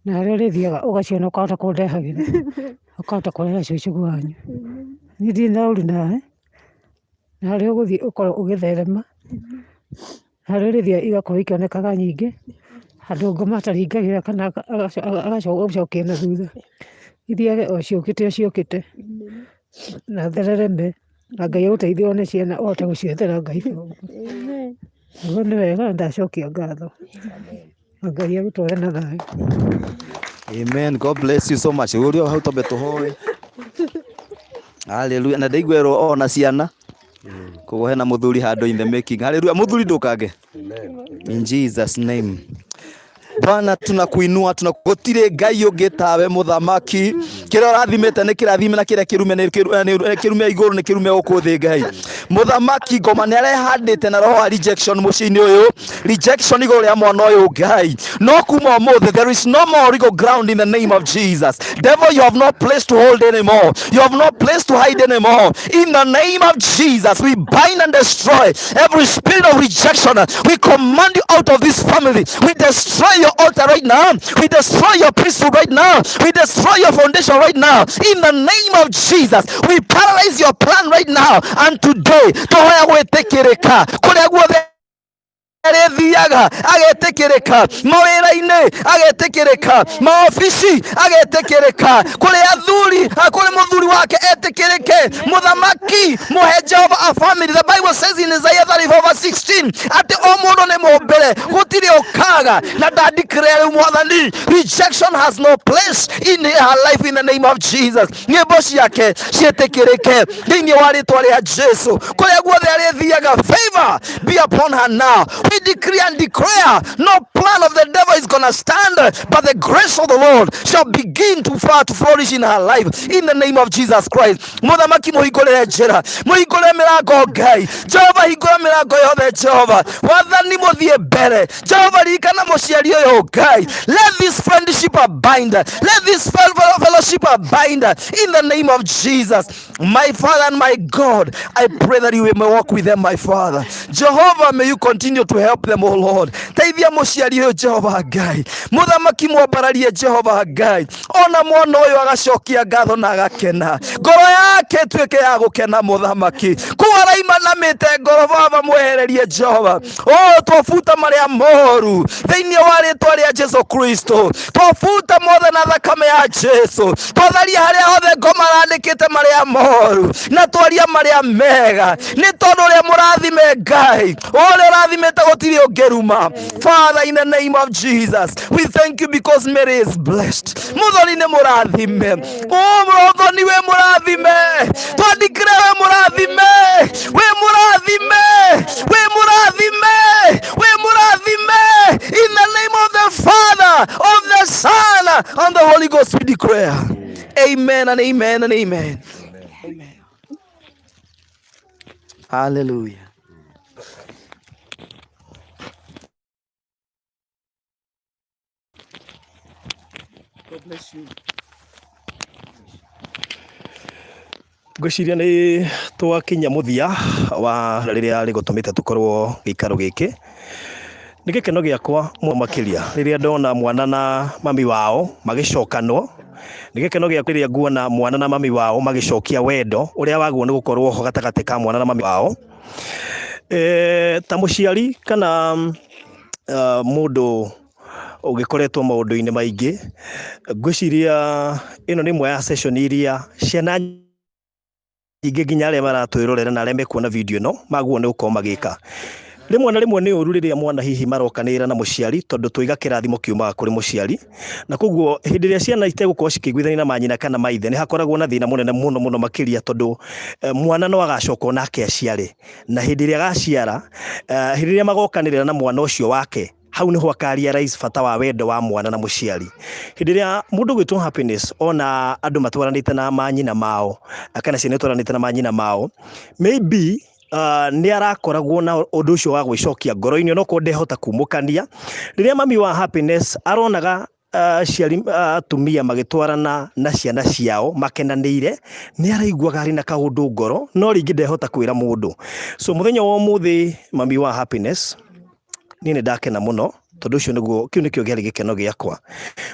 na harĩa ũrĩthiaga ũgaciona ũkahota kũndehagĩra ũkahota kũrehe cũcũ wanyu. Niĩ ndirĩ na ũru nawe na harĩa ũgũthiĩ ũkorwo ũgĩtherema harĩa ũrĩthiaga igakorwo ikĩonekaga nyingĩ handũ ngoma ataringagĩra kana agacokia na thutha ithiage o ciũkĩte na therereme na Ngai agũteithie one ciana ũhote gũciethera Ngai ũguo nĩ wega ndacokia ngatho na Ngai agũtware na thayũ. Amen. God bless you so much. Urio hau tombe tuhoe. Hallelujah. Na ndaigwerwo ona ciana koguo hena muthuri handu in the making. Hallelujah. Muthuri ndukange. In Jesus name. Bwana tunakuinua tunakutire Ngai ungi tawe muthamaki kira rathimete ni kirathime na kira kirume iguru ni kirume gukuthi Ngai muthamaki ngoma ni arehandite na roho wa rejection mucini uyu rejection iguru ria mwana uyu Ngai no kuma umuthi there is no more legal ground in the name of Jesus. Devil, you have no place to hold anymore, you have no place to hide anymore. In the name of Jesus we bind and destroy every spirit of rejection. We command you out of this family. We destroy your altar right now. We destroy your priesthood right now. We destroy your foundation right now. In the name of Jesus, we paralyze your plan right now. And today, tohoya gwetekereka kuria guothe arethiaga agetekereka mawira-ini agetekereka maofici agetekereka kuria athuri kuri muthuri wake etekereke muthamaki muhe Jehova a family. The Bible says in Isaiah 34:16 ati o mundu ni mumbere gutiri ukaga na da declare mwathani rejection has no place in her life in the name of Jesus. Nyimbo ciake cietekereke thiini wa ritwa ria Jesu kuria guothe arethiaga favor be upon her now. We decree and declare no plan of the devil is gonna stand, but the grace of the Lord shall begin to flourish in her life in the name of Jesus Christ. Muthamaki muhingurire njira, muhingurire mirango Ngai. Jehova hingura mirango yothe Jehova, wathani muthie mbere Jehova, ririkana muciari uyu Ngai. Let this friendship abide, let this fellowship abide in the name of Jesus. My Father and my God, I pray that you may walk with them, my Father. Jehovah, may you continue to help them, oh Lord. Teithia muciari uyu Jehova Ngai, muthamaki mwambararie Jehova Ngai, ona mwana uyu agacokia ngatho na agakena, ngoro yake tuike ya gukena muthamaki, kuaraima na mite ngoro Baba mwehererie Jehova, oh twafuta maria moru thiini wa ritwa ria Jesu Kristo, twafuta mothe na thakame ya Jesu, twatharia haria hothe ngoma randikite maria moru na twaria maria mega, ni tondu ria murathime Ngai, ore rathimete gutiri ungiruma. Father, in the name of Jesus, we thank you because Mary is blessed. Muthoni ni murathime, oh muthoni we murathime, twadikire we murathime, we murathime, we murathime, we murathime, in the name of the Father, of the Son, and the Holy Ghost we declare. Amen and amen and amen. Amen. Hallelujah. God bless you. Ngwiciria ni twakinya muthia wa riria rigutumite tukorwo gikaro giki. Ni gikeno giakwa mu makiria riria ndona mwana na mami wao magicokanwo. Ni gikeno giakwa riria nguona mwana na mami wao magicokia wendo uria wagwo ni gukorwo ho gatagati ka mwana na mami wao. Ta muciari kana mundu ugikoretwo maundu-ini maingi, ngwiciria ino ni imwe ya session iria ciana nyingi nginya aria maratwirorera na aria mekuona video ino magwo ni gukorwo magika. Rimwe na rimwe ni uru riria mwana hihi marokanira na muciari tondu twiga kirathimo kiumaga kuri muciari, na koguo hindi iria ciana itegukorwo cikiguithania na manyina kana maithe ni hakoragwo na thina munene muno makiria tondu mwana no agacoka nake aciare, na hindi iria agaciara hindi iria magokanirira na mwana ucio wake, hau niho akarealize bata wa wendo wa mwana na muciari. Hindi iria mundu gwitwo Happiness ona andu matwaranite na manyina mao kana ciana itwaranite na manyina mao, maybe ni arakoragwo na undu ucio wa gwicokia ngoro-ini no ko ndehota kumukania riria mami wa Happiness aronaga ciari atumia magitwarana na ciana ciao makenanire, ni araiguaga ari na kaundu ngoro no ringi ndehota kwira mundu. So muthenya wa umuthi mami wa Happiness ni ndakena muno tondu ucio niguo kiu nikio giari gikeno giakwa.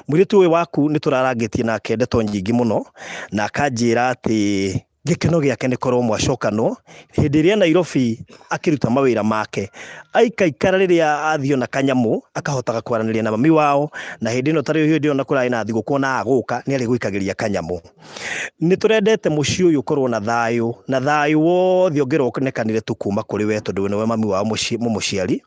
Mwiritu uyu waku ni turarangitie nake ndeto nyingi muno na akanjira ati gikeno giake ni korwo mwacokanwo hindi iria Nairobi akiruta mawira make aikaikara riria athio na kanyamu akahotaga kwaraniria na mami wao, na hindi ino tari hindi ona kurai na thiguku na aguka ni ari gwikagiria kanyamu. Ni turendete mucii uyu korwo na thayu wothe ungironekanire tukuma kuri we tondu niwe mami wao muciari,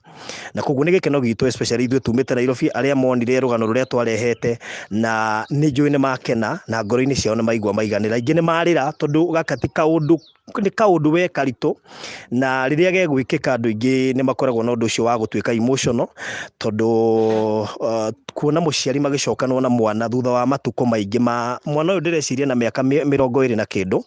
na koguo ni gikeno gitu especially ithuĩ tumite Nairobi aria monire rugano ruria twarehete, na ni njui ni makena na ngoro-ini ciao ni maigua maiganira, ingi ni marira tondu gakati kaundu we karito, na riria gegwikika andu ingi ni makoragwo na undu ucio wa gutwika emotional tondu kuona muciari magicokanwo na mwana thutha wa matuko maingi mwana uyu ndireciria na miaka 20 na kindu,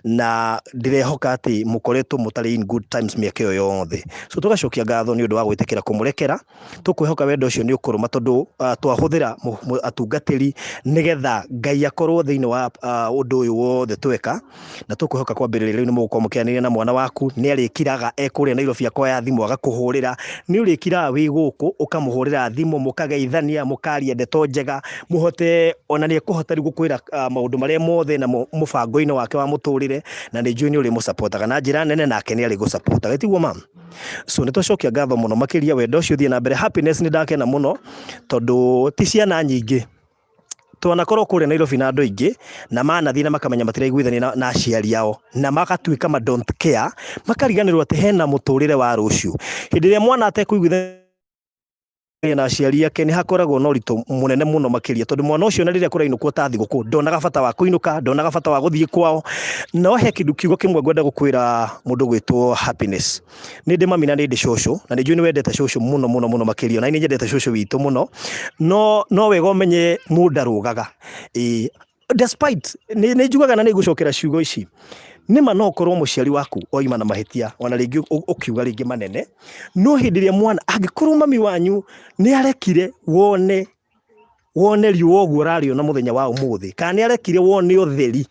na ndirehoka ati mukoretwo mutari in good times miaka iyo yothe. So tugacokia ngatho ni undu wa gwitikira kumurekera, tukwihoka wendo ucio ni ukuruma tondu twahuthira atungatiri nigetha Ngai akorwo thiini wa undu uyu wothe tweka, na tukwihoka kwambiriria riu ni mugukorwo mukianiria na mwana waku. Ni arikiraga ekuria Nairobi akoya thimu agakuhurira, ni urikiraga wi guku ukamuhurira thimu mukageithania mukaria ndeto njega muhote ona ni ekuhota riu gukwira maundu maria mothe na mubango-ini wake wa muturire, na ni njui ni uri musapotaga na njira nene nake ni ari gusapotaga tiguo mam. So ni twacokia ngatho muno makiria wendo ucio thie na mbere. Happiness ni ndakena muno tondu ti ciana nyingi twanakorwo kuria Nairobi na andu aingi na manathie na makamenya matiraiguithania na aciari ao na magatuika ma don't care, makariganirwo ati hena muturire wa ruciu. Hindi iria mwana atekuiguithania na aciari ake ni hakoragwo na uritu munene muno makiria tondu mwana ucio na riria kurainukwo ta thiguku ndonaga bata wa kuinuka, ndonaga bata wa guthie kwao. No he kindu kiugo kimwe ngwenda gukwira mundu gwitwo Happiness. Ni ndi mami na ni ndi shosho, na ni njui ni wendete shosho muno makiria, na ni nyendete shosho witu muno, no wega umenye mundu arugaga despite ni njugaga na ni gucokera ciugo ici nima no korwo muciari waku oima na mahitia ona ringi ukiuga ringi manene, no hindi iria mwana angikorwo mami wanyu ni arekire wone riuo guo rario na muthenya wa umuthi, kana ni arekire wone utheri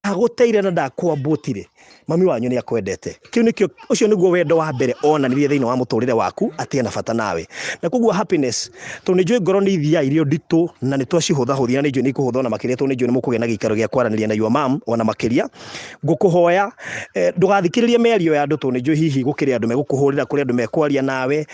aguteire na ndakwambutire mami wanyu ni akwendete kiu nikio ucio niguo wendo wa mbere onanirie thiini wa muturire waku atie na bata nawe na koguo happiness to ni njui ngoro ni ithia irio nditu na ni twacihutha huthia ni njui ni kuhutha na makiria to ni njui ni mukugia na gikaro gia kwaraniria na your mom ona makiria ngukuhoya ndugathikiririe merio ya andu to ni njui hihi gukiri andu megukuhurira kuri andu mekwaria nawe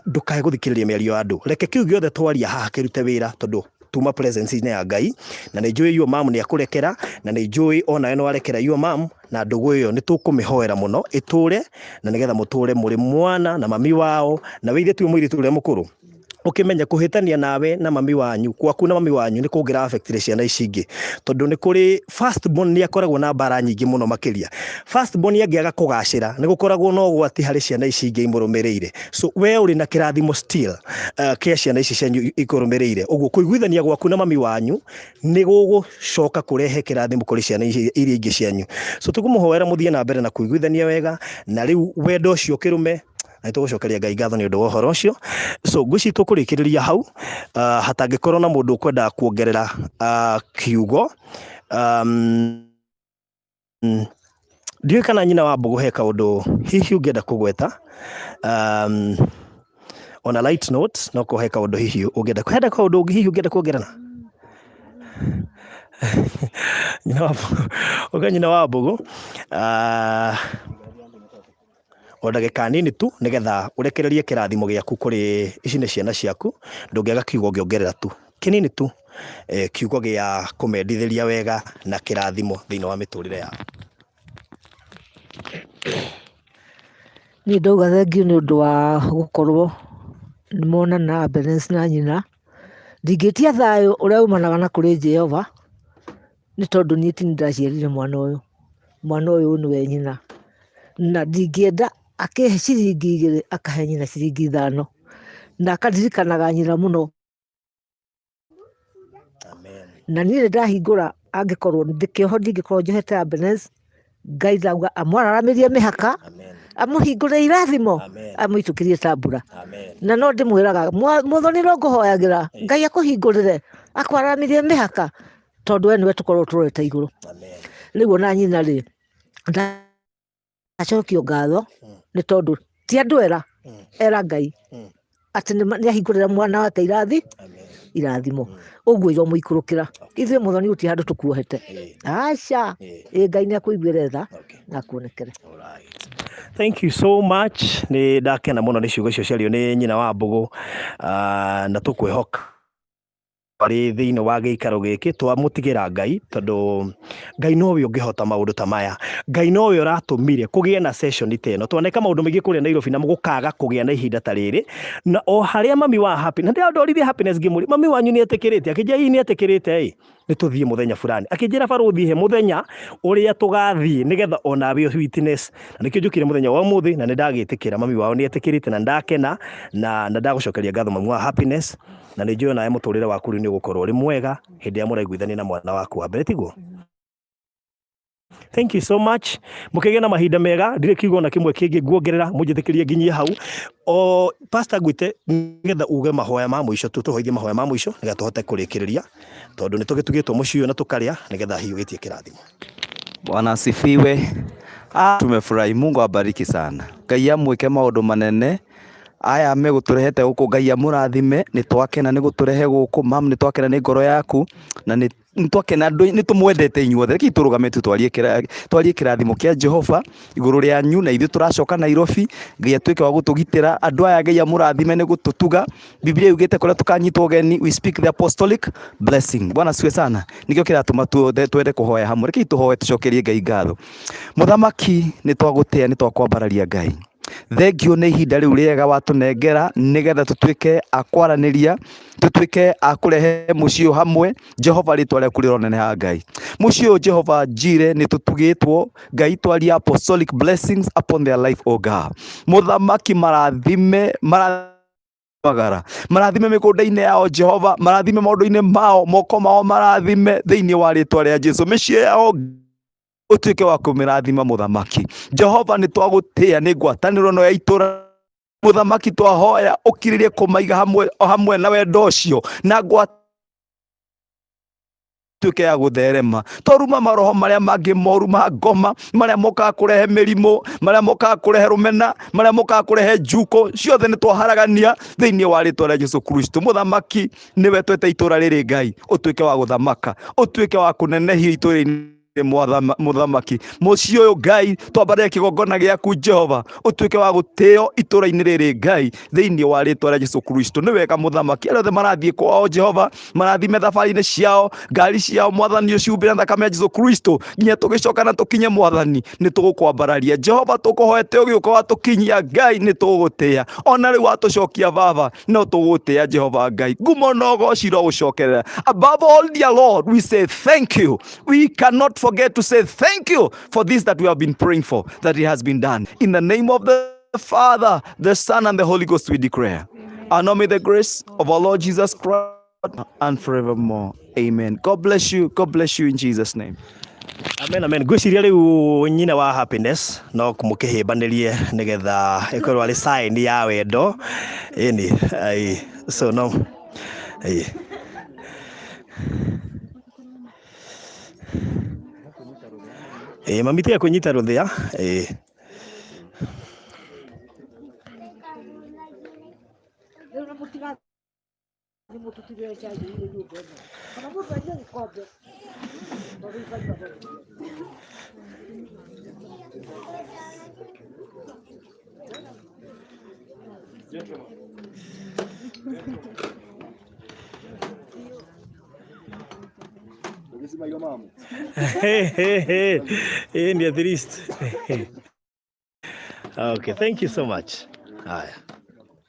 ndukae guthikiririe merio ya andu reke kiu giothe twaria haha kirute wira tondu tuma presence ine ya Ngai na ni njui your mom ni akurekera na ni njui ona we no arekera your mom na ndugu iyo ni tukumihoera muno iture na nigetha muture muri mwana na mami wao na we ithu muiritu ule mukuru ukimenya kuhitania nawe na mami wanyu kwaku na mami wanyu ni kungira affect ciana ici ingi tondu ni kuri first born ni akoragwo na bara nyingi muno makiria first born yangiaga kugacira ni gukoragwo no gwati hari ciana ici ingi imurumireire so we uri na kirathimo still kia ciana ici cenyu ikurumireire uguo kuiguithania gwaku na mami wanyu ni gugucoka kurehe kirathimo kuri ciana iria ingi cianyu so tukumuhoera muthie na mbere na kuiguithania wega na riu wendo ucio kirume na tugucokeria Ngai ngatho ni undu wa horo ucio so ngwici tukurikiriria hau hatangikorwo na mundu ukwenda kuongerera kiugo ndiwe kana nyina wa mbugu he kaundu hihi ungienda kugweta on a light note no kuhe kaundu hihi ungienda kuhenda kaundu hihi ungienda kuongerana nyina wa mbugu o ndagika nini tu nigetha urekererie kirathimo giaku kuri ici ni ciana ciaku ndungiaga kiugo ngiongerera tu kinini tu kiugo gia kumendithiria wega na kirathimo thiini wa miturire yao ni ndauga thengiu ni undu wa gukorwo ni mona na balance na nyina ndingitia thayo uria umanaga na kuri Jehova ni tondu ni ndaciarire mwana uyu niwe nyina na ndingienda akihe ciringi 2 akahe nyina ciringi 5 na akaririkanaga nyina muno na niĩ ndahingũra angĩkorwo ndĩkĩoho ndingĩkorwo njohete ambulance Ngai ndauga amwararamirie mĩhaka amũhingũre irathimo amũitũkĩrie tambura na no ndĩmwĩraga Mwathani no ngũhoyagĩra Ngai akũhingũrĩre akwararamirie mĩhaka tondũ we nĩwe tũkorwo tũrorete igũrũ rĩu ona nyina rĩ acokio ngatho nĩ tondũ ti andũ era Ngai atĩ nĩ ahingũrĩra mwana wake irathimo ũguo iromũikũrũkĩra ithuĩ Mwathani gũtirĩ handũ tũkuohete aca Ngai nĩ akũiguĩre tha na akuonekere. Thank you so much ni ndakena muno ni ciugo icio ciario ni nyina wa mbugu na tukwihoka ari thiini wa giikaro giki twamutigira Ngai tondu Ngai nowe ungihota maundu ta maya Ngai nowe uratumire kugie na session teno tuoneka maundu maingi kuria Nairobi na mugukaga kugia na ihinda ta riri na o haria mami wa happiness ndio ndorithie happiness ngimuri mami wanyu ni etikirite akija hii ni etikirite ni tuthie muthenya fulani akijira baruthi he muthenya uria tugathie nigetha onawe sweetness na nikio njukire muthenya wa muthi na nindagitikira mami wao ni etikirite na ndakena na ndagucokeria ngatho mami wa happiness na ni njui nawe muturire waku ni ugukorwo uri mwega hindi ya muraiguithania na mwana waku wa mbere tiguo. Thank you so much mukigea na mahinda mega ndire kiugo na kimwe kingi nguongerera munjithikirie nginyie hau o pastor gwite nigetha uge mahoya ma muico tuhoithie mahoya ma muico nigetha tuhote kurikiriria tondu ni tugitugitwo mucio na tukaria nigetha hiugitie kirathimo. Bwana asifiwe. Tumefurahi, Mungu abariki sana. Ngai amwike maundu manene aya meguturehete guku Ngai amurathime ni twakena ni guturehe guku mam ni twakena ni ngoro yaku na ni twakena ni tumwendete inyuothe ki turugame tu twarie kirathimo kia Jehova iguru ria nyu na ithu turacoka Nairobi Ngai atuike wa gutugitira andu aya Ngai amurathime ni gututuga Biblia yugite kuria tukanyitwo geni we speak the apostolic blessing. Bwana siwe sana nikio kiratuma twende kuhoya hamwe ki tuhoye tucokerie Ngai ngatho muthamaki ni twagutia ni twakwambararia Ngai thengio nĩ ihinda rĩu rĩega watunengera nigetha tutuike akwaraniria tutuike akurehe mucio hamwe Jehova ritwa rĩaku rĩroneneha Ngai mucio Jehova njire ni tutugitwo Ngai twaria apostolic blessings upon their life o God muthamaki marathime marathime mĩgũnda-inĩ yao Jehova marathime maũndũ-inĩ mao moko mao marathime thĩinĩ wa rĩtwa rĩa Jesu mĩciĩ yao utuike wa kumirathima muthamaki Jehova ni twagutia ni ngwatanĩro no ya itura muthamaki twahoya ukiririe kumaiga hamwe na wendo ũcio na tuike ya gutherema toruma maroho maria mangi moru ma ngoma maria mokaga kurehe mirimo maria mokaga kurehe rumena maria mokaga kurehe njuko ciothe ni twaharagania thiini wa ritwa ria Jesu Kristo. Muthamaki niwe twete itura riri Ngai, utuike wa guthamaka, utuike wa kunenehio itura-ini muthamaki muciĩ ũyũ Ngai twambarĩre kĩgongona gĩaku Jehova, ũtuĩke wa gũtĩo itũra-inĩ rĩrĩ Ngai thĩinĩ wa rĩtwa rĩa Jesu Kristo. Nĩ wega mũthamaki, arĩa othe marathiĩ kwao Jehova, marathime thabarĩ-inĩ ciao, ngari ciao Mwathani ũciumbĩre na thakame ya Jesu Kristo, nginya tũgĩcoka na tũkinye Mwathani nĩ tũgũkwambararia Jehova, tũkũhoete ũgĩũka watũkinyia Ngai nĩ tũgũgũtĩĩa, ona rĩu watũcokia Baba no tũgũgũtĩĩa Jehova Ngai, ngumo na ũgooci rogũcokerera. Above all, dear Lord, we say thank you. We cannot forget to say thank you for this that we have been praying for, that it has been done. In the name of the Father, the Son, and the Holy Ghost, we declare. And now may the grace of our Lord Jesus Christ and forevermore. Amen. God bless you. God bless you in Jesus' name. Amen, amen. Gwiciria riu nyina wa happiness no kumukihimbanĩrie nigetha ikorwo ari sign ya wendo ini ai so no ai mamiti ya kunyita ruthia Hey, at least. Okay, thank you so much. Haya.